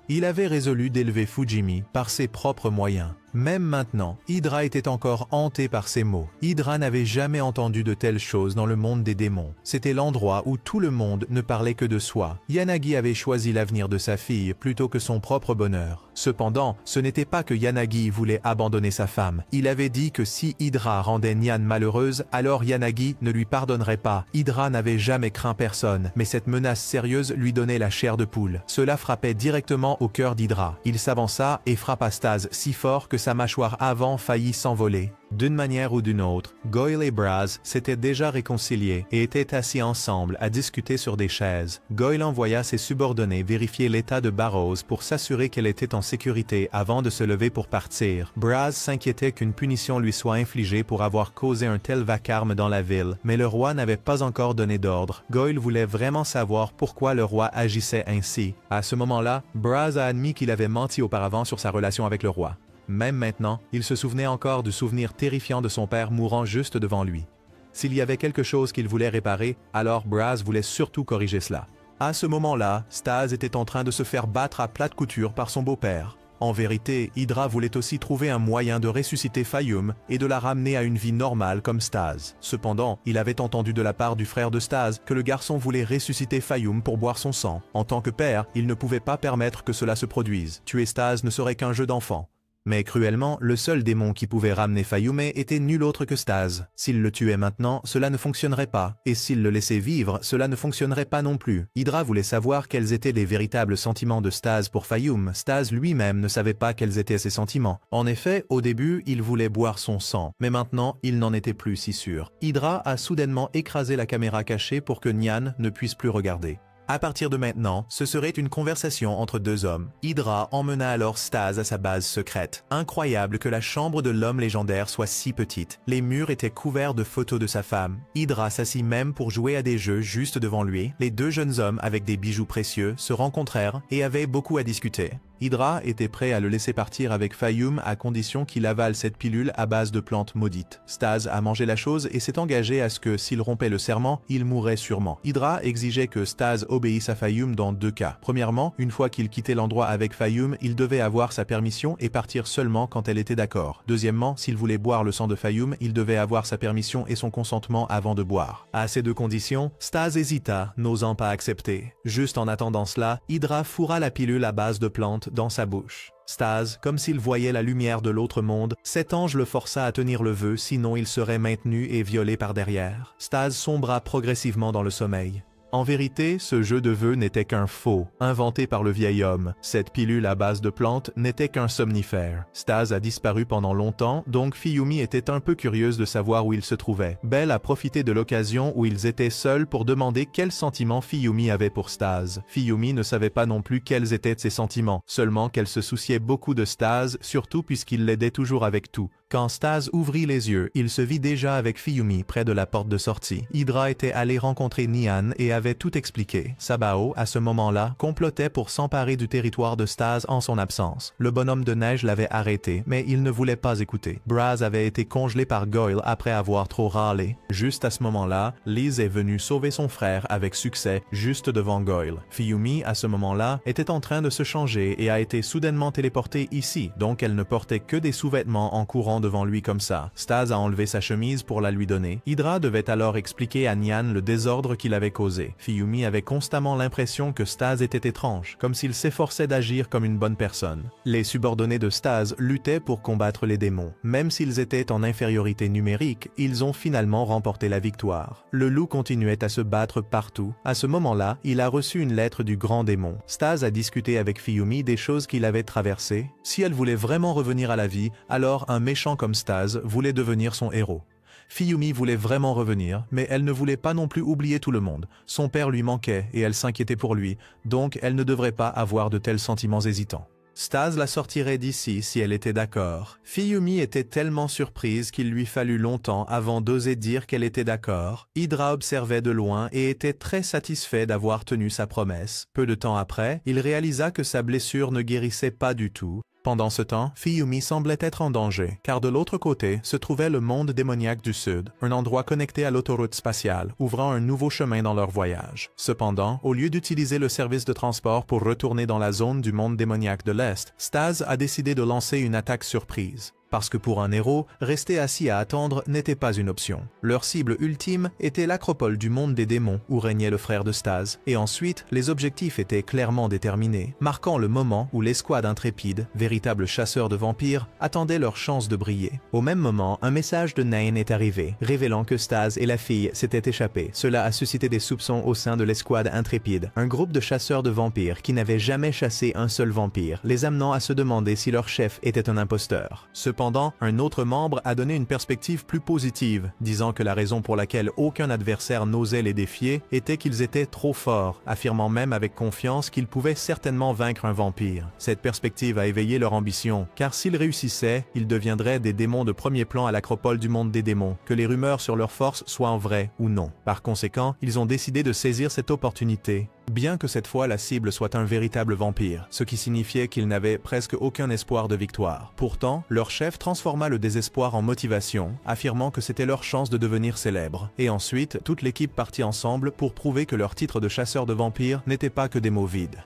Il avait résolu d'élever Fujimi par ses propres moyens. Même maintenant, Hydra était encore hanté par ces mots. Hydra n'avait jamais entendu de telles choses dans le monde des démons. C'était l'endroit où tout le monde ne parlait que de soi. Yanagi avait choisi l'avenir de sa fille plutôt que son propre bonheur. Cependant, ce n'était pas que Yanagi voulait abandonner sa femme. Il avait dit que si Hydra rendait Nyan malheureuse, alors Yanagi ne lui pardonnerait pas. Hydra n'avait jamais craint personne, mais cette menace sérieuse lui donnait la chair de poule. Cela frappait directement au cœur d'Hydra. Il s'avança et frappa Stase si fort que sa mâchoire avant faillit s'envoler. D'une manière ou d'une autre, Goyle et Braz s'étaient déjà réconciliés et étaient assis ensemble à discuter sur des chaises. Goyle envoya ses subordonnés vérifier l'état de Barrows pour s'assurer qu'elle était en sécurité avant de se lever pour partir. Braz s'inquiétait qu'une punition lui soit infligée pour avoir causé un tel vacarme dans la ville, mais le roi n'avait pas encore donné d'ordre. Goyle voulait vraiment savoir pourquoi le roi agissait ainsi. À ce moment-là, Braz a admis qu'il avait menti auparavant sur sa relation avec le roi. Même maintenant, il se souvenait encore du souvenir terrifiant de son père mourant juste devant lui. S'il y avait quelque chose qu'il voulait réparer, alors Braz voulait surtout corriger cela. À ce moment-là, Stase était en train de se faire battre à plate couture par son beau-père. En vérité, Hydra voulait aussi trouver un moyen de ressusciter Fayum et de la ramener à une vie normale comme Stase. Cependant, il avait entendu de la part du frère de Stase que le garçon voulait ressusciter Fayum pour boire son sang. En tant que père, il ne pouvait pas permettre que cela se produise. Tuer Stase ne serait qu'un jeu d'enfant. Mais cruellement, le seul démon qui pouvait ramener Fayume était nul autre que Stase. S'il le tuait maintenant, cela ne fonctionnerait pas, et s'il le laissait vivre, cela ne fonctionnerait pas non plus. Hydra voulait savoir quels étaient les véritables sentiments de Stase pour Fayum. Stase lui-même ne savait pas quels étaient ses sentiments. En effet, au début, il voulait boire son sang, mais maintenant, il n'en était plus si sûr. Hydra a soudainement écrasé la caméra cachée pour que Nyan ne puisse plus regarder. À partir de maintenant, ce serait une conversation entre deux hommes. Hydra emmena alors Staz à sa base secrète. Incroyable que la chambre de l'homme légendaire soit si petite. Les murs étaient couverts de photos de sa femme. Hydra s'assit même pour jouer à des jeux juste devant lui. Les deux jeunes hommes avec des bijoux précieux se rencontrèrent et avaient beaucoup à discuter. Hydra était prêt à le laisser partir avec Fayum à condition qu'il avale cette pilule à base de plantes maudites. Staz a mangé la chose et s'est engagé à ce que s'il rompait le serment, il mourrait sûrement. Hydra exigeait que Staz obéisse à Fayum dans deux cas. Premièrement, une fois qu'il quittait l'endroit avec Fayum, il devait avoir sa permission et partir seulement quand elle était d'accord. Deuxièmement, s'il voulait boire le sang de Fayum, il devait avoir sa permission et son consentement avant de boire. À ces deux conditions, Staz hésita, n'osant pas accepter. Juste en attendant cela, Hydra fourra la pilule à base de plantes dans sa bouche. Staz, comme s'il voyait la lumière de l'autre monde, cet ange le força à tenir le vœu, sinon il serait maintenu et violé par derrière. Staz sombra progressivement dans le sommeil. En vérité, ce jeu de vœux n'était qu'un faux, inventé par le vieil homme. Cette pilule à base de plantes n'était qu'un somnifère. Staz a disparu pendant longtemps, donc Fiyumi était un peu curieuse de savoir où il se trouvait. Belle a profité de l'occasion où ils étaient seuls pour demander quels sentiments Fiyumi avait pour Staz. Fiyumi ne savait pas non plus quels étaient ses sentiments, seulement qu'elle se souciait beaucoup de Staz, surtout puisqu'il l'aidait toujours avec tout. Quand Staz ouvrit les yeux, il se vit déjà avec Fiyumi près de la porte de sortie. Hydra était allé rencontrer Nian et avait tout expliqué. Sabao, à ce moment-là, complotait pour s'emparer du territoire de Staz en son absence. Le bonhomme de neige l'avait arrêté, mais il ne voulait pas écouter. Braz avait été congelé par Goyle après avoir trop râlé. Juste à ce moment-là, Liz est venue sauver son frère avec succès, juste devant Goyle. Fiyumi, à ce moment-là, était en train de se changer et a été soudainement téléportée ici, donc elle ne portait que des sous-vêtements en courant devant lui comme ça. Staz a enlevé sa chemise pour la lui donner. Hydra devait alors expliquer à Nian le désordre qu'il avait causé. Fiyumi avait constamment l'impression que Staz était étrange, comme s'il s'efforçait d'agir comme une bonne personne. Les subordonnés de Staz luttaient pour combattre les démons. Même s'ils étaient en infériorité numérique, ils ont finalement remporté la victoire. Le loup continuait à se battre partout. À ce moment-là, il a reçu une lettre du grand démon. Staz a discuté avec Fiyumi des choses qu'il avait traversées. Si elle voulait vraiment revenir à la vie, alors un méchant comme Staz voulait devenir son héros. Fiyumi voulait vraiment revenir, mais elle ne voulait pas non plus oublier tout le monde. Son père lui manquait et elle s'inquiétait pour lui, donc elle ne devrait pas avoir de tels sentiments hésitants. Staz la sortirait d'ici si elle était d'accord. Fiyumi était tellement surprise qu'il lui fallut longtemps avant d'oser dire qu'elle était d'accord. Hydra observait de loin et était très satisfait d'avoir tenu sa promesse. Peu de temps après, il réalisa que sa blessure ne guérissait pas du tout. Pendant ce temps, Fiyumi semblait être en danger, car de l'autre côté se trouvait le monde démoniaque du Sud, un endroit connecté à l'autoroute spatiale, ouvrant un nouveau chemin dans leur voyage. Cependant, au lieu d'utiliser le service de transport pour retourner dans la zone du monde démoniaque de l'Est, Staz a décidé de lancer une attaque surprise. Parce que pour un héros, rester assis à attendre n'était pas une option. Leur cible ultime était l'acropole du monde des démons où régnait le frère de Staz, et ensuite, les objectifs étaient clairement déterminés, marquant le moment où l'escouade intrépide, véritable chasseur de vampires, attendait leur chance de briller. Au même moment, un message de Nain est arrivé, révélant que Staz et la fille s'étaient échappés. Cela a suscité des soupçons au sein de l'escouade intrépide, un groupe de chasseurs de vampires qui n'avaient jamais chassé un seul vampire, les amenant à se demander si leur chef était un imposteur. Cependant, un autre membre a donné une perspective plus positive, disant que la raison pour laquelle aucun adversaire n'osait les défier était qu'ils étaient trop forts, affirmant même avec confiance qu'ils pouvaient certainement vaincre un vampire. Cette perspective a éveillé leur ambition, car s'ils réussissaient, ils deviendraient des démons de premier plan à l'acropole du monde des démons, que les rumeurs sur leur force soient vraies ou non. Par conséquent, ils ont décidé de saisir cette opportunité, bien que cette fois la cible soit un véritable vampire, ce qui signifiait qu'ils n'avaient presque aucun espoir de victoire. Pourtant, leur chef transforma le désespoir en motivation, affirmant que c'était leur chance de devenir célèbres. Et ensuite, toute l'équipe partit ensemble pour prouver que leur titre de chasseur de vampires n'était pas que des mots vides.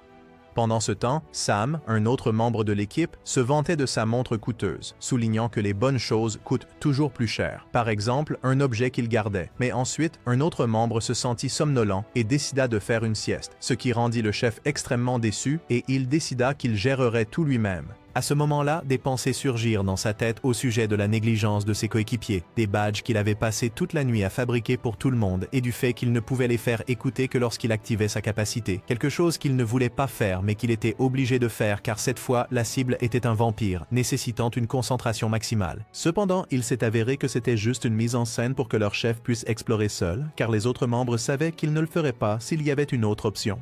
Pendant ce temps, Sam, un autre membre de l'équipe, se vantait de sa montre coûteuse, soulignant que les bonnes choses coûtent toujours plus cher. Par exemple, un objet qu'il gardait. Mais ensuite, un autre membre se sentit somnolent et décida de faire une sieste, ce qui rendit le chef extrêmement déçu et il décida qu'il gérerait tout lui-même. À ce moment-là, des pensées surgirent dans sa tête au sujet de la négligence de ses coéquipiers, des badges qu'il avait passé toute la nuit à fabriquer pour tout le monde et du fait qu'il ne pouvait les faire écouter que lorsqu'il activait sa capacité. Quelque chose qu'il ne voulait pas faire mais qu'il était obligé de faire car cette fois, la cible était un vampire, nécessitant une concentration maximale. Cependant, il s'est avéré que c'était juste une mise en scène pour que leur chef puisse explorer seul, car les autres membres savaient qu'ils ne le feraient pas s'il y avait une autre option.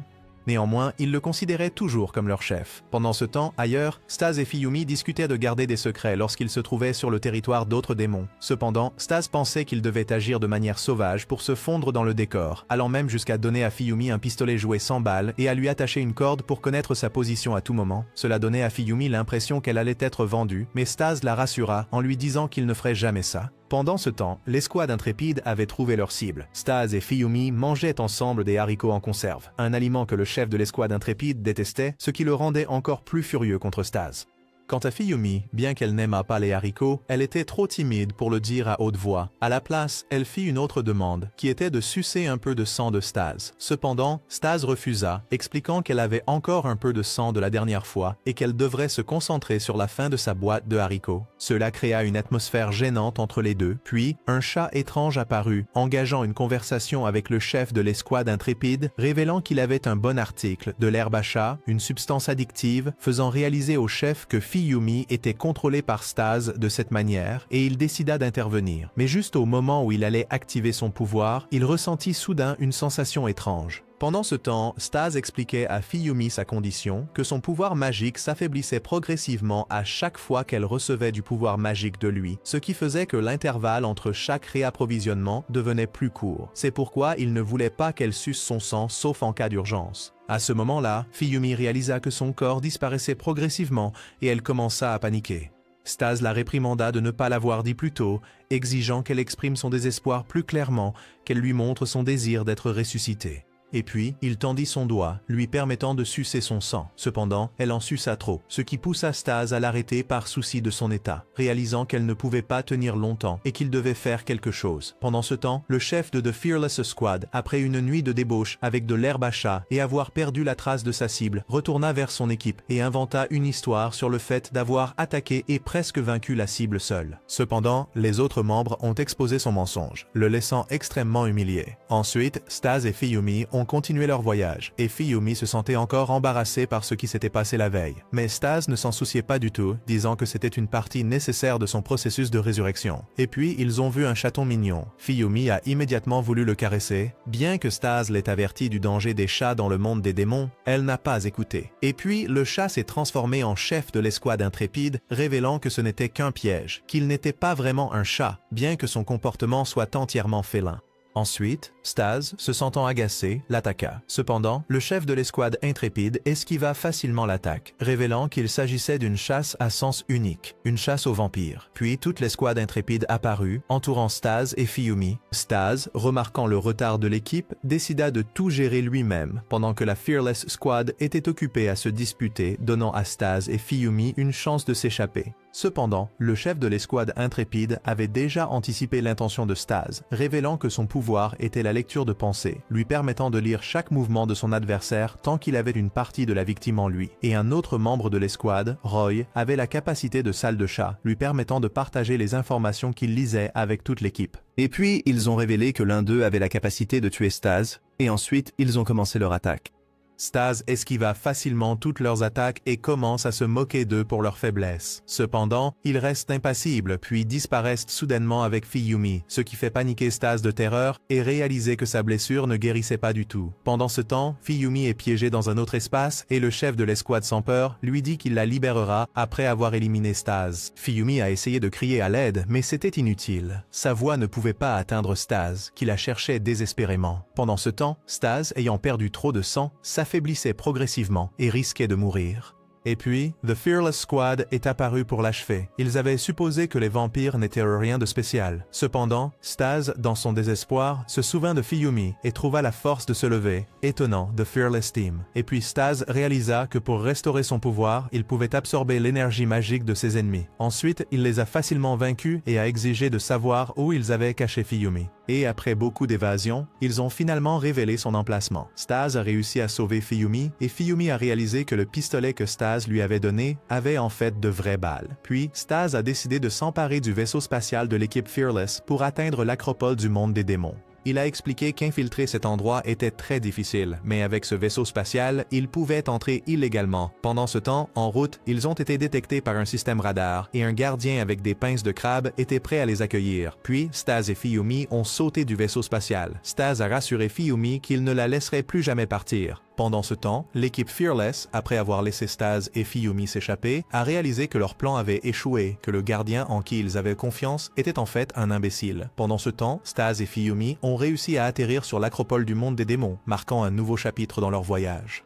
Néanmoins, ils le considéraient toujours comme leur chef. Pendant ce temps, ailleurs, Stas et Fiyumi discutaient de garder des secrets lorsqu'ils se trouvaient sur le territoire d'autres démons. Cependant, Stas pensait qu'il devait agir de manière sauvage pour se fondre dans le décor, allant même jusqu'à donner à Fiyumi un pistolet joué sans balles et à lui attacher une corde pour connaître sa position à tout moment. Cela donnait à Fiyumi l'impression qu'elle allait être vendue, mais Stas la rassura en lui disant qu'il ne ferait jamais ça. Pendant ce temps, l'escouade intrépide avait trouvé leur cible. Stas et Fiyumi mangeaient ensemble des haricots en conserve, un aliment que le chef de l'escouade intrépide détestait, ce qui le rendait encore plus furieux contre Stas. Quant à Fiyumi, bien qu'elle n'aimât pas les haricots, elle était trop timide pour le dire à haute voix. À la place, elle fit une autre demande, qui était de sucer un peu de sang de Stas. Cependant, Stas refusa, expliquant qu'elle avait encore un peu de sang de la dernière fois et qu'elle devrait se concentrer sur la fin de sa boîte de haricots. Cela créa une atmosphère gênante entre les deux, puis un chat étrange apparut, engageant une conversation avec le chef de l'escouade intrépide, révélant qu'il avait un bon article, de l'herbe à chat, une substance addictive, faisant réaliser au chef que Fiyumi était contrôlé par Stas de cette manière et il décida d'intervenir. Mais juste au moment où il allait activer son pouvoir, il ressentit soudain une sensation étrange. Pendant ce temps, Stas expliquait à Fiyumi sa condition, que son pouvoir magique s'affaiblissait progressivement à chaque fois qu'elle recevait du pouvoir magique de lui, ce qui faisait que l'intervalle entre chaque réapprovisionnement devenait plus court. C'est pourquoi il ne voulait pas qu'elle suce son sang sauf en cas d'urgence. À ce moment-là, Fiyumi réalisa que son corps disparaissait progressivement et elle commença à paniquer. Stas la réprimanda de ne pas l'avoir dit plus tôt, exigeant qu'elle exprime son désespoir plus clairement, qu'elle lui montre son désir d'être ressuscitée. Et puis, il tendit son doigt, lui permettant de sucer son sang. Cependant, elle en suça trop, ce qui poussa Stas à l'arrêter par souci de son état, réalisant qu'elle ne pouvait pas tenir longtemps et qu'il devait faire quelque chose. Pendant ce temps, le chef de The Fearless Squad, après une nuit de débauche avec de l'herbe à chat et avoir perdu la trace de sa cible, retourna vers son équipe et inventa une histoire sur le fait d'avoir attaqué et presque vaincu la cible seule. Cependant, les autres membres ont exposé son mensonge, le laissant extrêmement humilié. Ensuite, Stas et Fiyumi ont continué leur voyage, et Fiyumi se sentait encore embarrassée par ce qui s'était passé la veille. Mais Stas ne s'en souciait pas du tout, disant que c'était une partie nécessaire de son processus de résurrection. Et puis, ils ont vu un chaton mignon. Fiyumi a immédiatement voulu le caresser. Bien que Stas l'ait averti du danger des chats dans le monde des démons, elle n'a pas écouté. Et puis, le chat s'est transformé en chef de l'escouade intrépide, révélant que ce n'était qu'un piège, qu'il n'était pas vraiment un chat, bien que son comportement soit entièrement félin. Ensuite, Stas, se sentant agacé, l'attaqua. Cependant, le chef de l'escouade intrépide esquiva facilement l'attaque, révélant qu'il s'agissait d'une chasse à sens unique, une chasse aux vampires. Puis toute l'escouade intrépide apparut, entourant Stas et Fiyumi. Stas, remarquant le retard de l'équipe, décida de tout gérer lui-même, pendant que la Fearless Squad était occupée à se disputer, donnant à Stas et Fiyumi une chance de s'échapper. Cependant, le chef de l'escouade intrépide avait déjà anticipé l'intention de Stas, révélant que son pouvoir était la lecture de pensée, lui permettant de lire chaque mouvement de son adversaire tant qu'il avait une partie de la victime en lui. Et un autre membre de l'escouade, Roy, avait la capacité de salle de chat, lui permettant de partager les informations qu'il lisait avec toute l'équipe. Et puis, ils ont révélé que l'un d'eux avait la capacité de tuer Stas, et ensuite, ils ont commencé leur attaque. Stas esquiva facilement toutes leurs attaques et commence à se moquer d'eux pour leur faiblesse. Cependant, ils restent impassibles puis disparaissent soudainement avec Fiyumi, ce qui fait paniquer Stas de terreur et réaliser que sa blessure ne guérissait pas du tout. Pendant ce temps, Fiyumi est piégée dans un autre espace et le chef de l'escouade sans peur lui dit qu'il la libérera après avoir éliminé Stas. Fiyumi a essayé de crier à l'aide, mais c'était inutile. Sa voix ne pouvait pas atteindre Stas, qui la cherchait désespérément. Pendant ce temps, Stas, ayant perdu trop de sang, s'affaiblissait progressivement et risquait de mourir. Et puis, The Fearless Squad est apparu pour l'achever. Ils avaient supposé que les vampires n'étaient rien de spécial. Cependant, Stas, dans son désespoir, se souvint de Fiyumi et trouva la force de se lever, étonnant The Fearless Team. Et puis Stas réalisa que pour restaurer son pouvoir, il pouvait absorber l'énergie magique de ses ennemis. Ensuite, il les a facilement vaincus et a exigé de savoir où ils avaient caché Fiyumi. Et après beaucoup d'évasions, ils ont finalement révélé son emplacement. Stas a réussi à sauver Fiyumi et Fiyumi a réalisé que le pistolet que Stas Stas lui avait données avaient en fait de vraies balles. Puis, Stas a décidé de s'emparer du vaisseau spatial de l'équipe Fearless pour atteindre l'acropole du monde des démons. Il a expliqué qu'infiltrer cet endroit était très difficile, mais avec ce vaisseau spatial, ils pouvaient entrer illégalement. Pendant ce temps, en route, ils ont été détectés par un système radar et un gardien avec des pinces de crabe était prêt à les accueillir. Puis, Stas et Fuyumi ont sauté du vaisseau spatial. Stas a rassuré Fuyumi qu'il ne la laisserait plus jamais partir. Pendant ce temps, l'équipe Fearless, après avoir laissé Stas et Fuyumi s'échapper, a réalisé que leur plan avait échoué, que le gardien en qui ils avaient confiance était en fait un imbécile. Pendant ce temps, Stas et Fuyumi ont réussi à atterrir sur l'acropole du monde des démons, marquant un nouveau chapitre dans leur voyage.